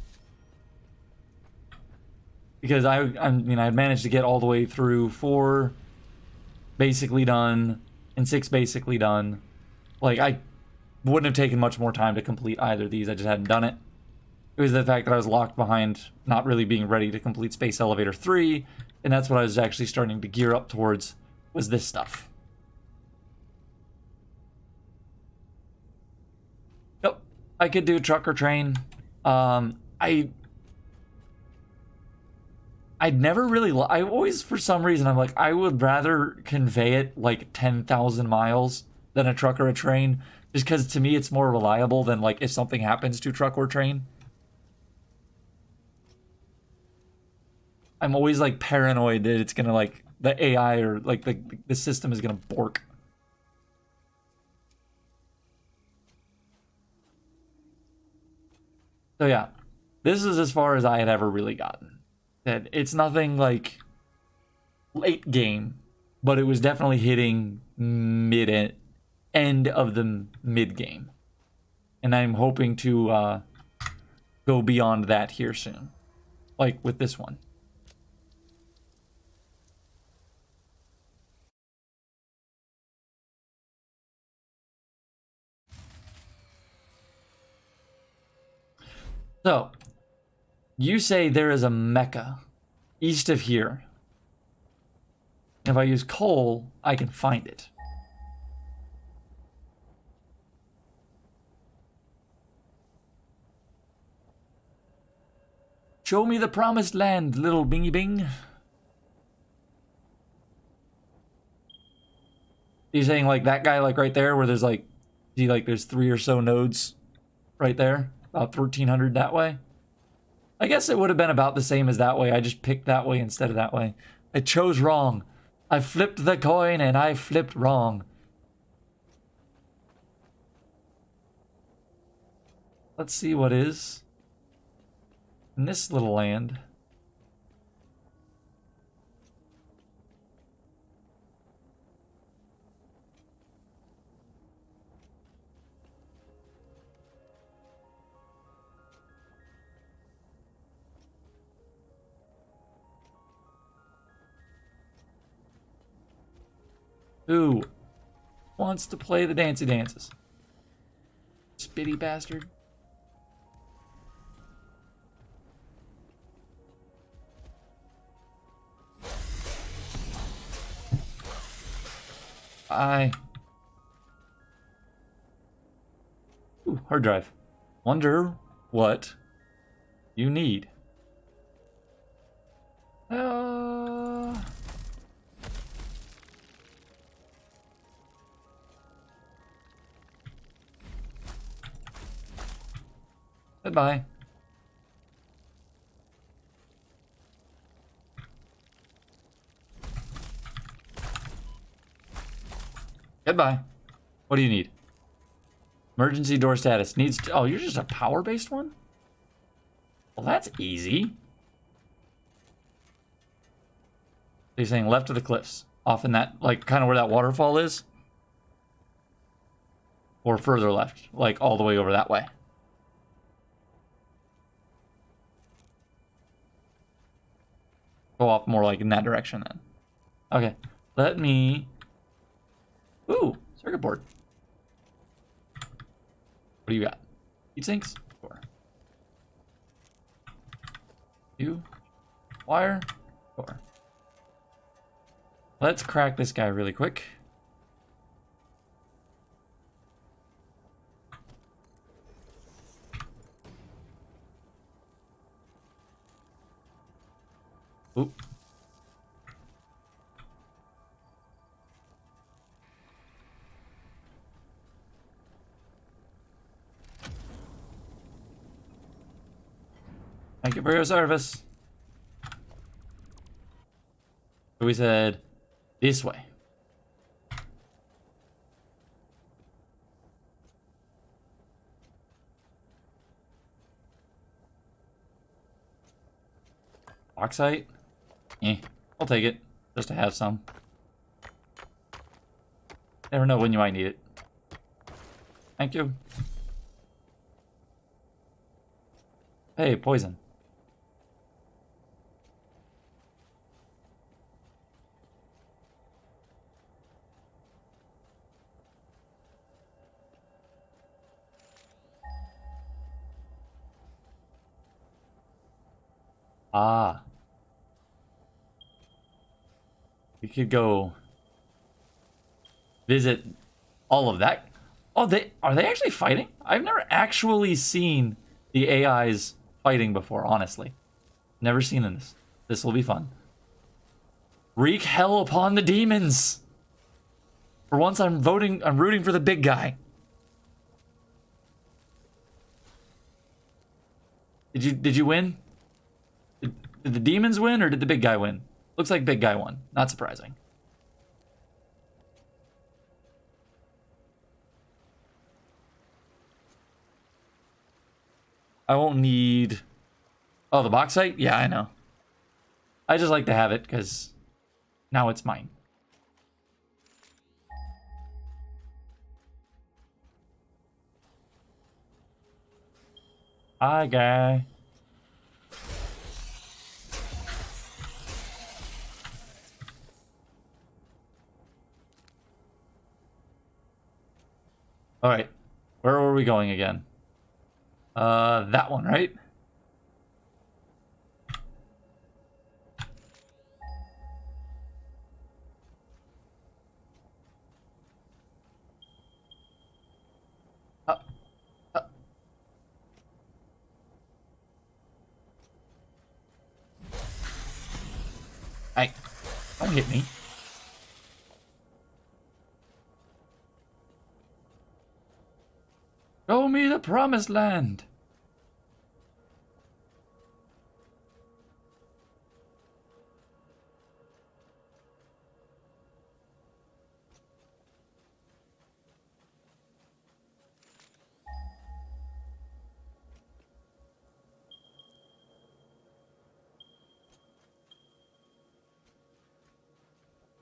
Because I had managed to get all the way through 4 basically done and 6 basically done. Like, I wouldn't have taken much more time to complete either of these. I just hadn't done it. It was the fact that I was locked behind not really being ready to complete Space Elevator 3, and that's what I was actually starting to gear up towards, was this stuff. Yep, I could do truck or train. I'd never really... I always, for some reason, I'm like, I would rather convey it like 10,000 miles than a truck or a train, just because to me it's more reliable than like if something happens to truck or train. I'm always like paranoid that it's gonna like the AI or like the system is gonna bork. So yeah, this is as far as I had ever really gotten. That it's nothing like late game, but it was definitely hitting end of the mid game, and I'm hoping to go beyond that here soon, like with this one. So, you say there is a mecha east of here. If I use coal, I can find it. Show me the promised land, little bingy bing. You're saying like that guy, like right there, where there's like, see, like there's 3 or so nodes right there, about 1,300 that way. I guess it would have been about the same as that way. I just picked that way instead of that way. I chose wrong. I flipped the coin and I flipped wrong. Let's see what is in this little land. Who wants to play the dancy dances? Spitty bastard. Ooh, hard drive. Wonder what you need. Goodbye. Goodbye. What do you need? Emergency door status. Needs... Oh, you're just a power-based one? Well, that's easy. So you're saying left of the cliffs. Off in that, like, kind of where that waterfall is? Or further left? Like, all the way over that way? Go off more like in that direction then. Okay. Let me... Ooh, circuit board. What do you got? Heat sinks? 4. 2. Wire? 4. Let's crack this guy really quick. Oop. Thank you for your service. So we said this way. Bauxite? I'll take it. Just to have some. Never know when you might need it. Thank you. Hey, poison. Ah. We could go visit all of that. Oh, are they actually fighting? I've never actually seen the AIs fighting before, honestly. Never seen this. This will be fun. Wreak hell upon the demons. For once I'm rooting for the big guy. Did you win? Did the demons win or did the big guy win? Looks like big guy won. Not surprising. I won't need... Oh, the bauxite? Yeah, I know. I just like to have it because now it's mine. Hi, guy. All right. Where were we going again? That one, right? Hey, don't hit me. Show me the promised land.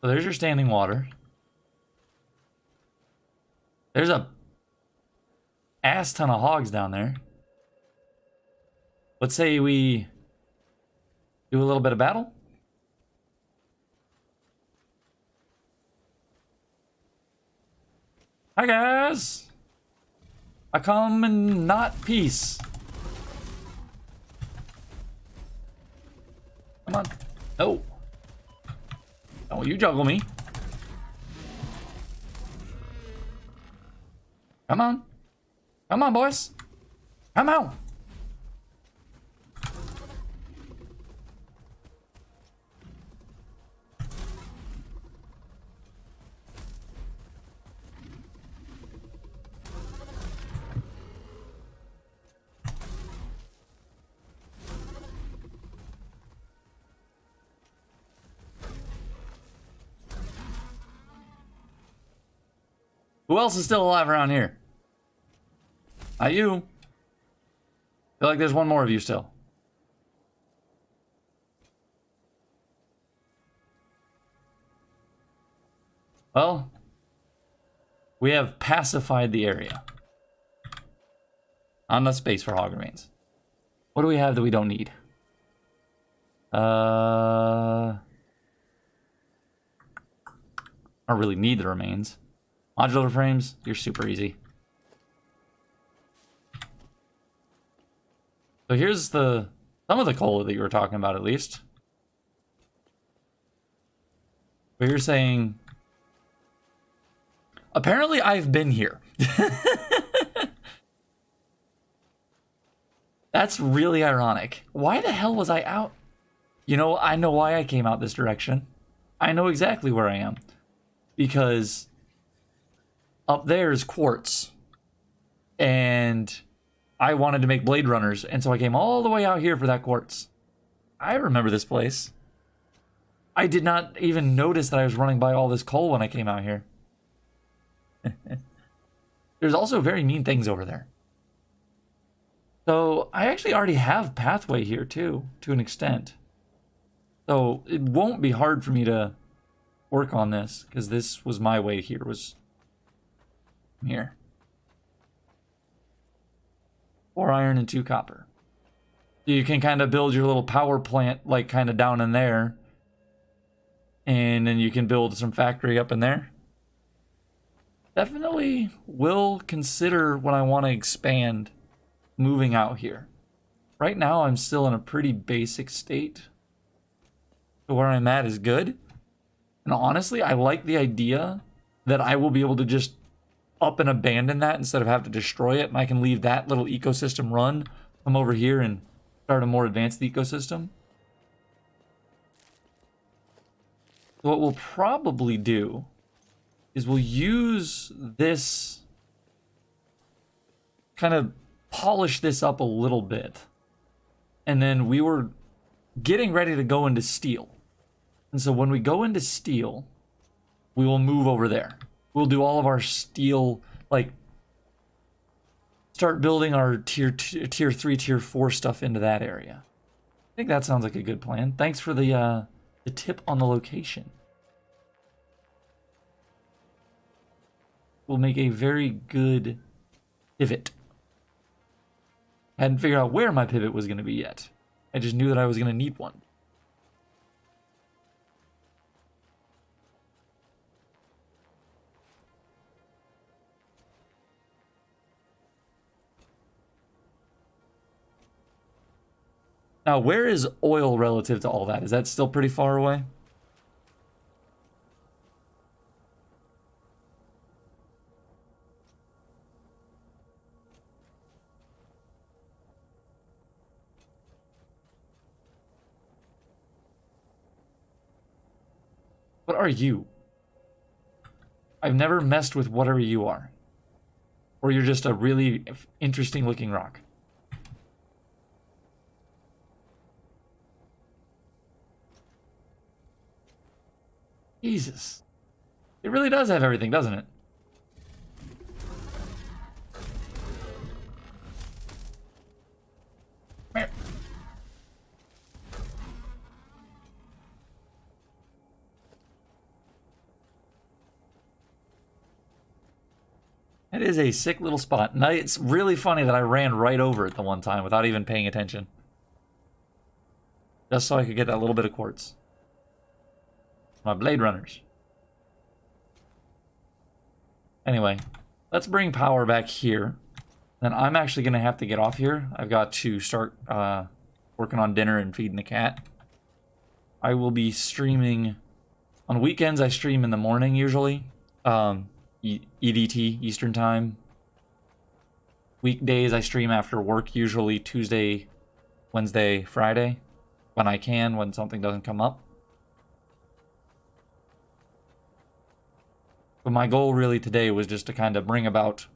So there's your standing water. There's a ass ton of hogs down there. Let's say we do a little bit of battle. Hi guys! I come in not peace. Come on. No. Don't you juggle me. Come on. Come on, boys. Come on. Who else is still alive around here? Not you. Feel like there's one more of you still. Well, we have pacified the area. Not enough space for hog remains. What do we have that we don't need? I don't really need the remains. Modular frames, you're super easy. So here's some of the coal that you were talking about, at least. But you're saying... Apparently I've been here. That's really ironic. Why the hell was I out? You know, I know why I came out this direction. I know exactly where I am. Because up there is quartz. And I wanted to make Blade Runners, and so I came all the way out here for that quartz. I remember this place. I did not even notice that I was running by all this coal when I came out here. There's also very mean things over there. So I actually already have pathway here too, to an extent. So it won't be hard for me to work on this, because this was my way here, was here. 4 iron and 2 copper. You can kind of build your little power plant, like, kind of down in there. And then you can build some factory up in there. Definitely will consider when I want to expand moving out here. Right now, I'm still in a pretty basic state. So where I'm at is good. And honestly, I like the idea that I will be able to just up and abandon that instead of have to destroy it. And I can leave that little ecosystem run, come over here and start a more advanced ecosystem. So what we'll probably do is we'll use this, kind of polish this up a little bit. And then we were getting ready to go into steel. And so when we go into steel, we will move over there. We'll do all of our steel, like, start building our tier 3, tier 4 stuff into that area. I think that sounds like a good plan. Thanks for the tip on the location. Will make a very good pivot. I hadn't figured out where my pivot was going to be yet. I just knew that I was going to need one. Now, where is oil relative to all that? Is that still pretty far away? What are you? I've never messed with whatever you are. Or you're just a really interesting looking rock. Jesus. It really does have everything, doesn't it? It is a sick little spot. And it's really funny that I ran right over it the one time without even paying attention. Just so I could get that little bit of quartz. My Blade Runners. Anyway, let's bring power back here. Then I'm actually going to have to get off here. I've got to start working on dinner and feeding the cat. I will be streaming... On weekends, I stream in the morning usually. EDT, Eastern Time. Weekdays, I stream after work, usually Tuesday, Wednesday, Friday. When I can, when something doesn't come up. But my goal really today was just to kind of bring about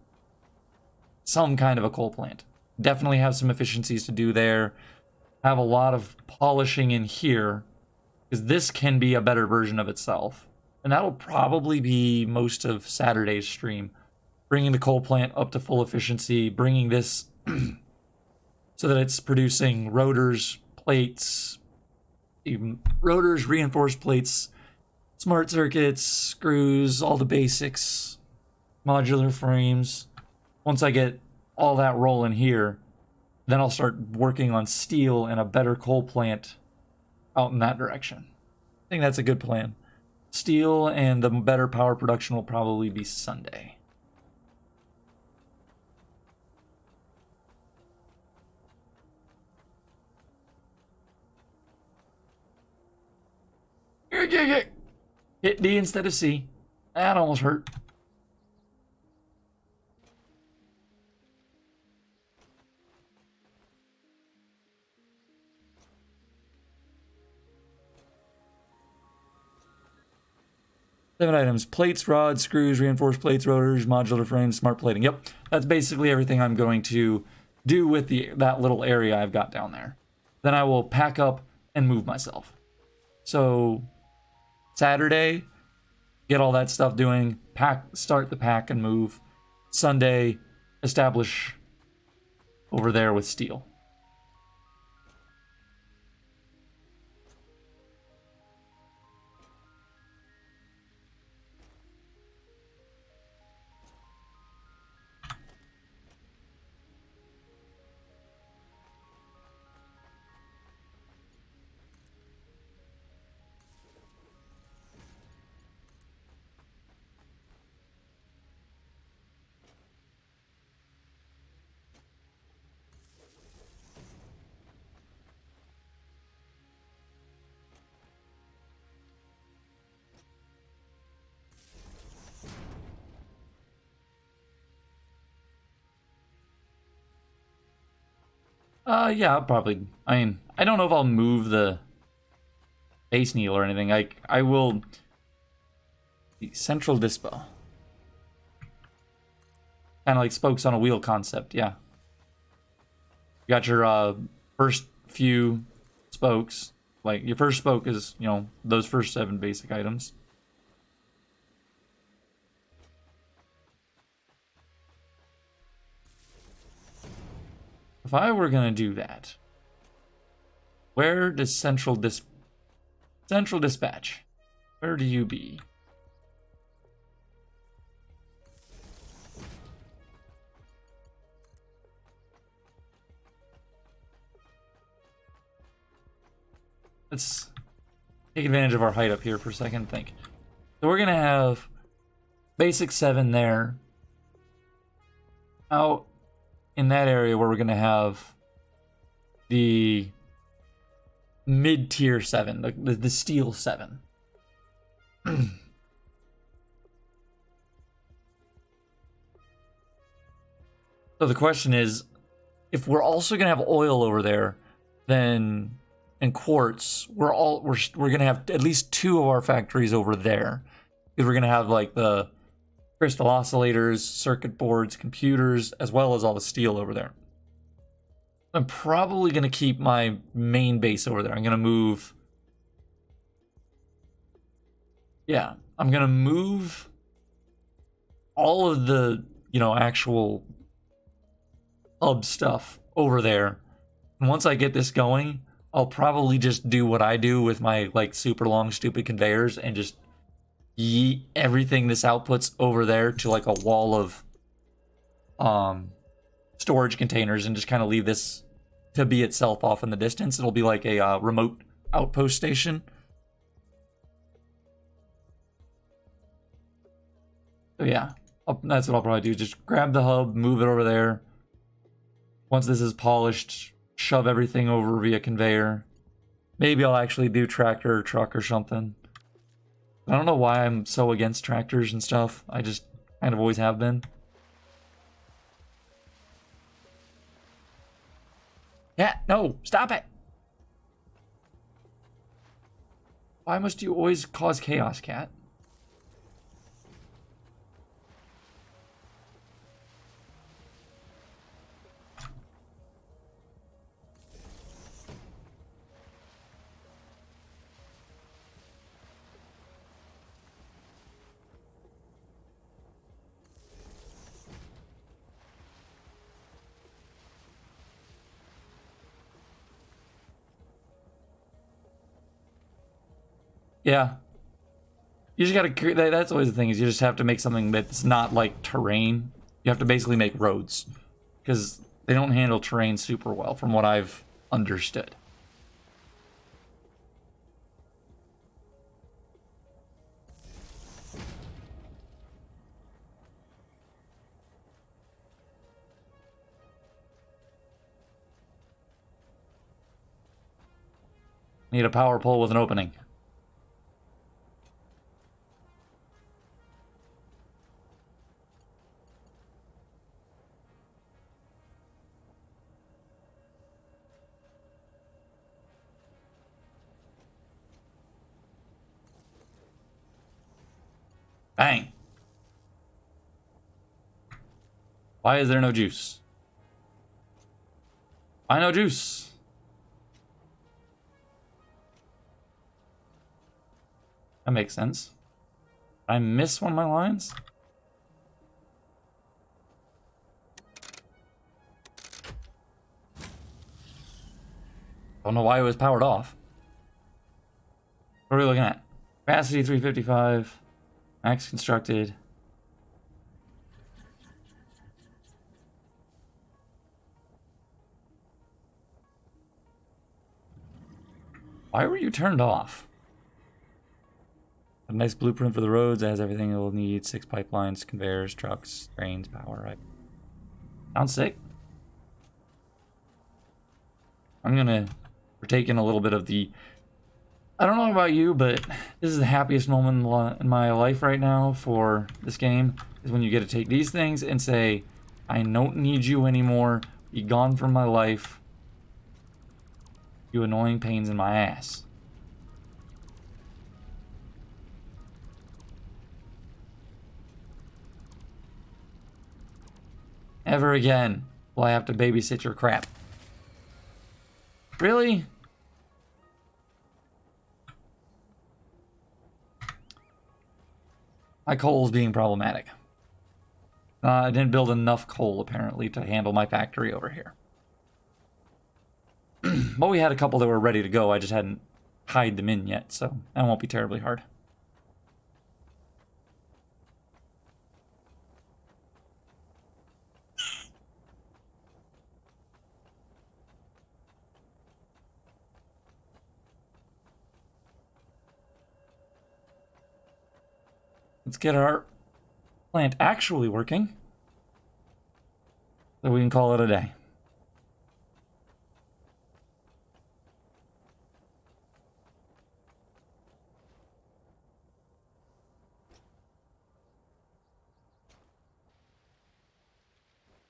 some kind of a coal plant. Definitely have some efficiencies to do there. Have a lot of polishing in here, because this can be a better version of itself. And that'll probably be most of Saturday's stream. Bringing the coal plant up to full efficiency, bringing this so that it's producing rotors, plates, even rotors, reinforced plates, smart circuits, screws, all the basics, modular frames. Once I get all that rolling here, then I'll start working on steel and a better coal plant out in that direction. I think that's a good plan. Steel and the better power production will probably be Sunday. Hit D instead of C. That almost hurt. Seven items: plates, rods, screws, reinforced plates, rotors, modular frames, smart plating. Yep, that's basically everything I'm going to do with that little area I've got down there. Then I will pack up and move myself. So Saturday, get all that stuff doing, start the pack and move. Sunday, establish over there with steel. Yeah, I'll probably. I mean, I don't know if I'll move the base needle or anything. I will. The central dispo. Kind of like spokes on a wheel concept, yeah. You got your first few spokes. Like, your first spoke is, you know, those first 7 basic items. If I were gonna do that, where does central dispatch? Where do you be? Let's take advantage of our height up here for a second. Think. So we're gonna have basic 7 there. Out in that area where we're gonna have the mid-tier 7, the steel 7. So the question is, if we're also gonna have oil over there, then and quartz, we're gonna have at least 2 of our factories over there, because we're gonna have like the crystal oscillators, circuit boards, computers, as well as all the steel over there. I'm probably gonna keep my main base over there. I'm gonna move. Yeah, I'm gonna move all of the, you know, actual hub stuff over there. And once I get this going, I'll probably just do what I do with my like super long stupid conveyors and just yeet everything this outputs over there to like a wall of storage containers and just kind of leave this to be itself off in the distance. It'll be like a remote outpost station. So yeah, that's what I'll probably do. Just grab the hub, move it over there. Once this is polished, shove everything over via conveyor. Maybe I'll actually do tractor or truck or something. I don't know why I'm so against tractors and stuff. I just kind of always have been. Yeah, no, stop it! Why must you always cause chaos, cat? Yeah. You just gotta, that's always the thing, is you just have to make something that's not like terrain. You have to basically make roads. Because they don't handle terrain super well, from what I've understood. Need a power pole with an opening. Bang. Why is there no juice? Dino juice. That makes sense. Did I miss one of my lines? Don't know why it was powered off. What are we looking at? Capacity 355. Max constructed. Why were you turned off? A nice blueprint for the roads. It has everything it will need. 6 pipelines, conveyors, trucks, trains, power. Right. Sounds sick. I'm gonna partake in a little bit of the... I don't know about you, but this is the happiest moment in my life right now for this game. Is when you get to take these things and say, I don't need you anymore. Be gone from my life. You annoying pains in my ass. Ever again will I have to babysit your crap. Really? My coal's being problematic. I didn't build enough coal, apparently, to handle my factory over here. But we had a couple that were ready to go. I just hadn't tied them in yet, so that won't be terribly hard. Let's get our plant actually working, so we can call it a day.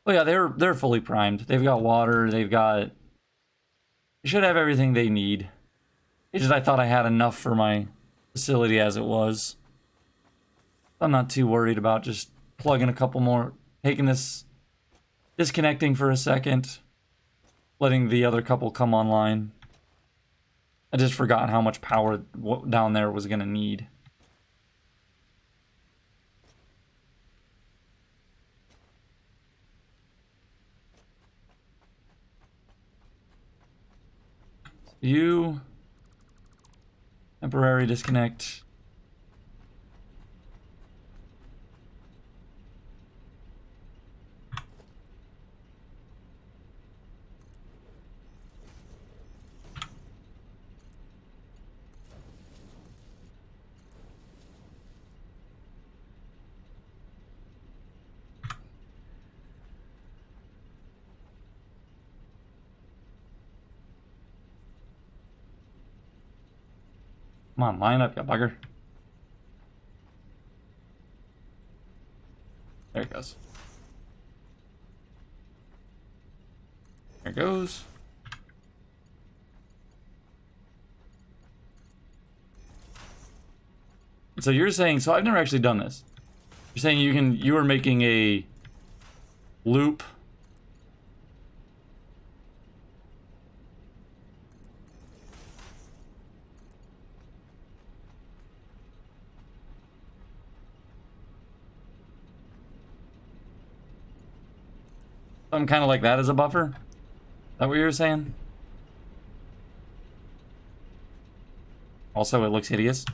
Oh yeah, they're fully primed. They've got water. They should have everything they need. It's just I thought I had enough for my facility as it was. I'm not too worried about just plugging a couple more, taking this, disconnecting for a second, letting the other couple come online. I just forgot how much power down there was going to need. You temporary disconnect. Come on, line up, you bugger. There it goes. There it goes. So you're saying, so I've never actually done this. You're saying you are making a loop. Something kind of like that as a buffer? Is that what you were saying? Also, it looks hideous.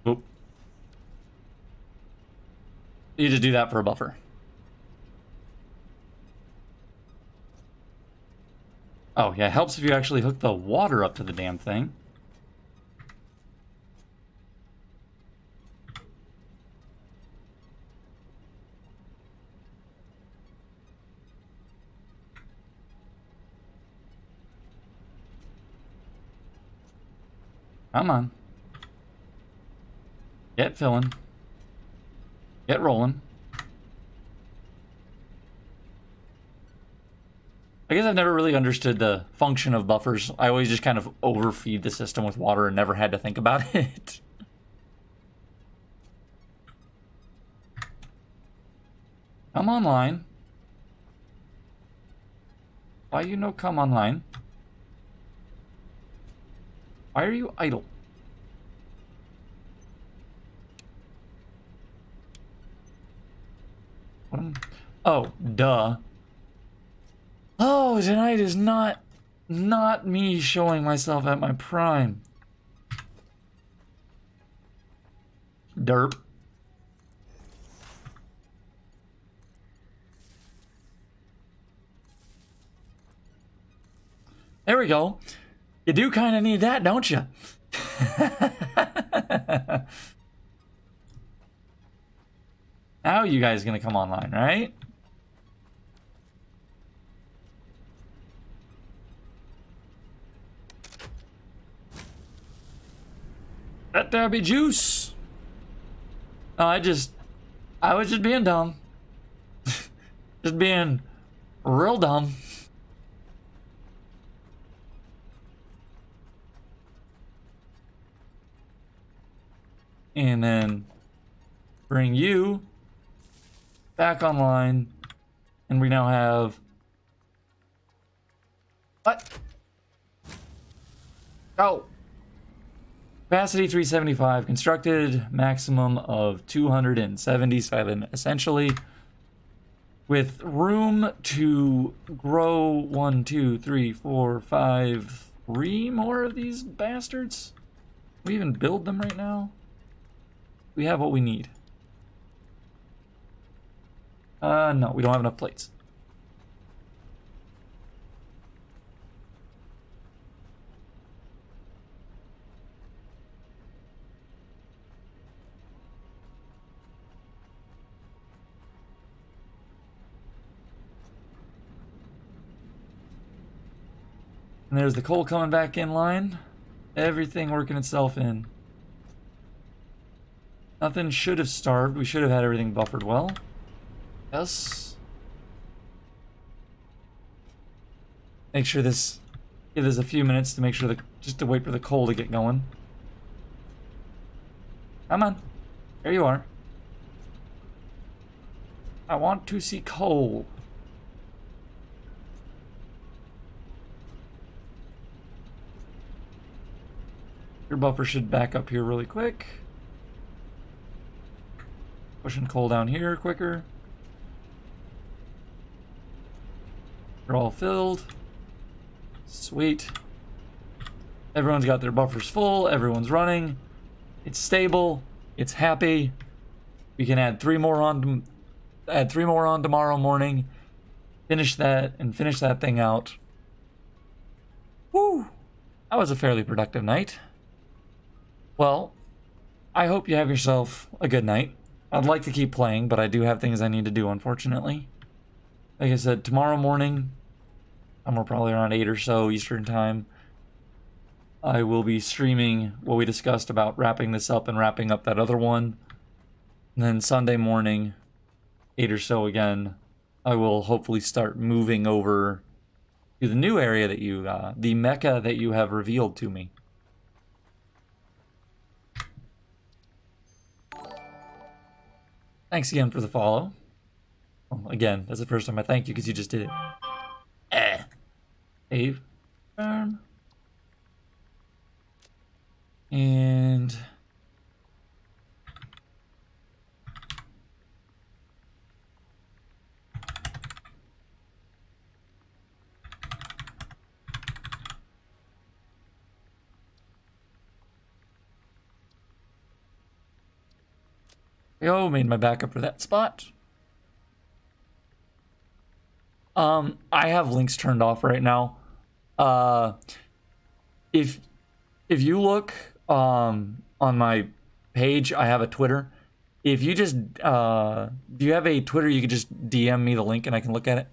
Oop. You just do that for a buffer. Oh, yeah, it helps if you actually hook the water up to the damn thing. Come on. Get filling. Get rolling. I guess I've never really understood the function of buffers. I always just kind of overfeed the system with water and never had to think about it. Come online. Why you no come online? Why are you idle? Oh, duh. Oh, tonight is not me showing myself at my prime. Derp. There we go. You do kind of need that, don't you? Now you guys gonna come online, right? Let there be juice. No, I was just being dumb. Just being real dumb. And then bring you back online. And we now have... What? Oh. Capacity 375. Constructed maximum of 277, essentially. With room to grow 1, 2, 3, 4, 5, 3 more of these bastards? Can we even build them right now? We have what we need. No, we don't have enough plates. And there's the coal coming back in line. Everything working itself in. Nothing should have starved. We should have had everything buffered well. Yes. Make sure this... Give this a few minutes to make sure just to wait for the coal to get going. Come on. There you are. I want to see coal. Your buffer should back up here really quick. Pushing coal down here quicker. They're all filled. Sweet. Everyone's got their buffers full. Everyone's running. It's stable. It's happy. We can add 3 more on. Add 3 more on tomorrow morning. Finish that and finish that thing out. Woo! That was a fairly productive night. Well, I hope you have yourself a good night. I'd like to keep playing, but I do have things I need to do, unfortunately. Like I said, tomorrow morning, somewhere probably around 8 or so Eastern time, I will be streaming what we discussed about wrapping this up and wrapping up that other one. And then Sunday morning, 8 or so again, I will hopefully start moving over to the new area that you, the mecca that you have revealed to me. Thanks again for the follow. Well, again, that's the first time I thank you because you just did it. Save. Confirm. And... Oh, made my backup for that spot. I have links turned off right now. If you look on my page, I have a Twitter. If you just do you have a Twitter, you could just DM me the link and I can look at it.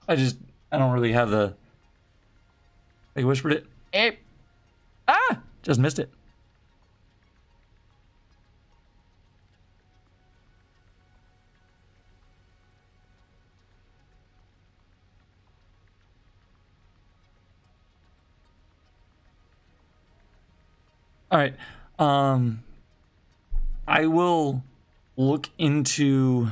I don't really have the... They whispered it. Eh. Ah! Just missed it. All right. I will look into.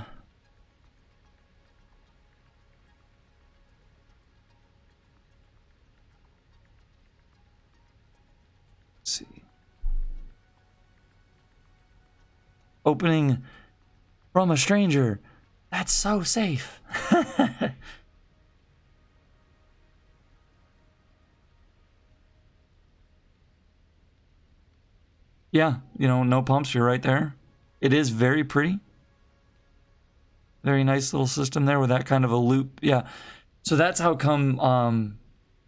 Let's see. Opening from a stranger. That's so safe. Yeah, you know, no pumps, you're right there. It is very pretty. Very nice little system there with that kind of a loop. Yeah. So that's how come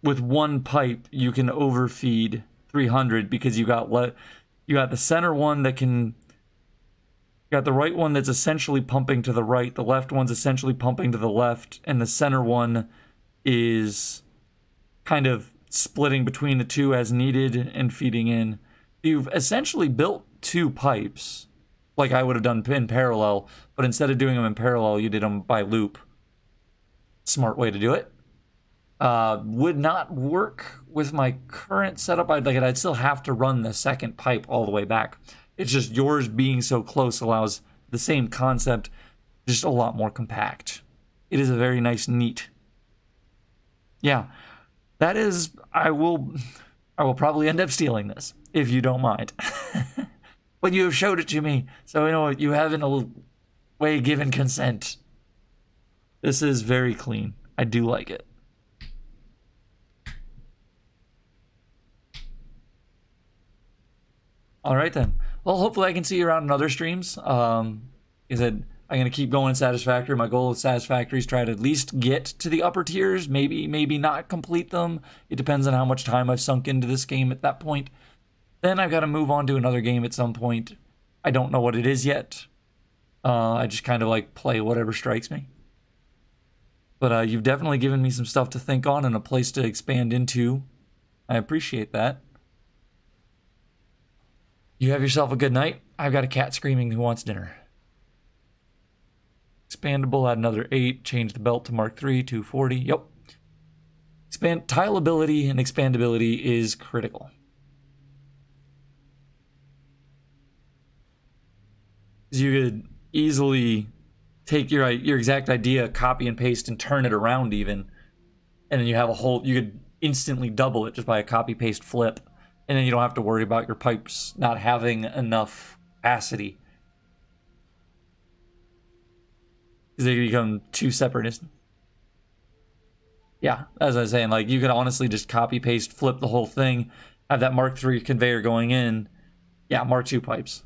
with one pipe you can overfeed 300 because you got the center one that can you got the right one that's essentially pumping to the right, the left one's essentially pumping to the left, and the center one is kind of splitting between the two as needed and feeding in. You've essentially built two pipes like I would have done in parallel, but instead of doing them in parallel, you did them by loop. Smart way to do it. Would not work with my current setup. I'd still have to run the second pipe all the way back. It's just yours being so close allows the same concept, just a lot more compact. It is a very nice, neat. Yeah, that is. I will probably end up stealing this if you don't mind. But you have showed it to me, so you know you have in a way given consent. This is very clean. I do like it. All right then. Well, hopefully I can see you around in other streams. Like I said, I'm gonna keep going Satisfactory. My goal with Satisfactory is try to at least get to the upper tiers. Maybe not complete them. It depends on how much time I've sunk into this game at that point. Then I've got to move on to another game at some point. I don't know what it is yet. I just kind of like play whatever strikes me. But you've definitely given me some stuff to think on and a place to expand into. I appreciate that. You have yourself a good night. I've got a cat screaming who wants dinner. Expandable, add another 8. Change the belt to Mark III, 240. Yep. Tileability and expandability is critical. You could easily take your exact idea, copy and paste, and turn it around even, and then you have you could instantly double it just by a copy paste flip, and then you don't have to worry about your pipes not having enough capacity because they become two separate. Yeah, as I was saying, like you could honestly just copy paste flip the whole thing, have that Mark III conveyor going in, yeah, Mark II pipes,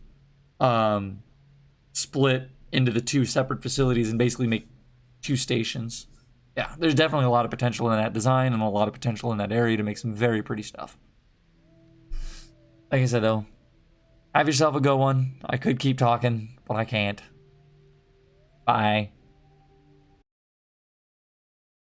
split into the two separate facilities and basically make two stations. Yeah, there's definitely a lot of potential in that design and a lot of potential in that area to make some very pretty stuff. Like I said, though, have yourself a good one. I could keep talking, but I can't. Bye.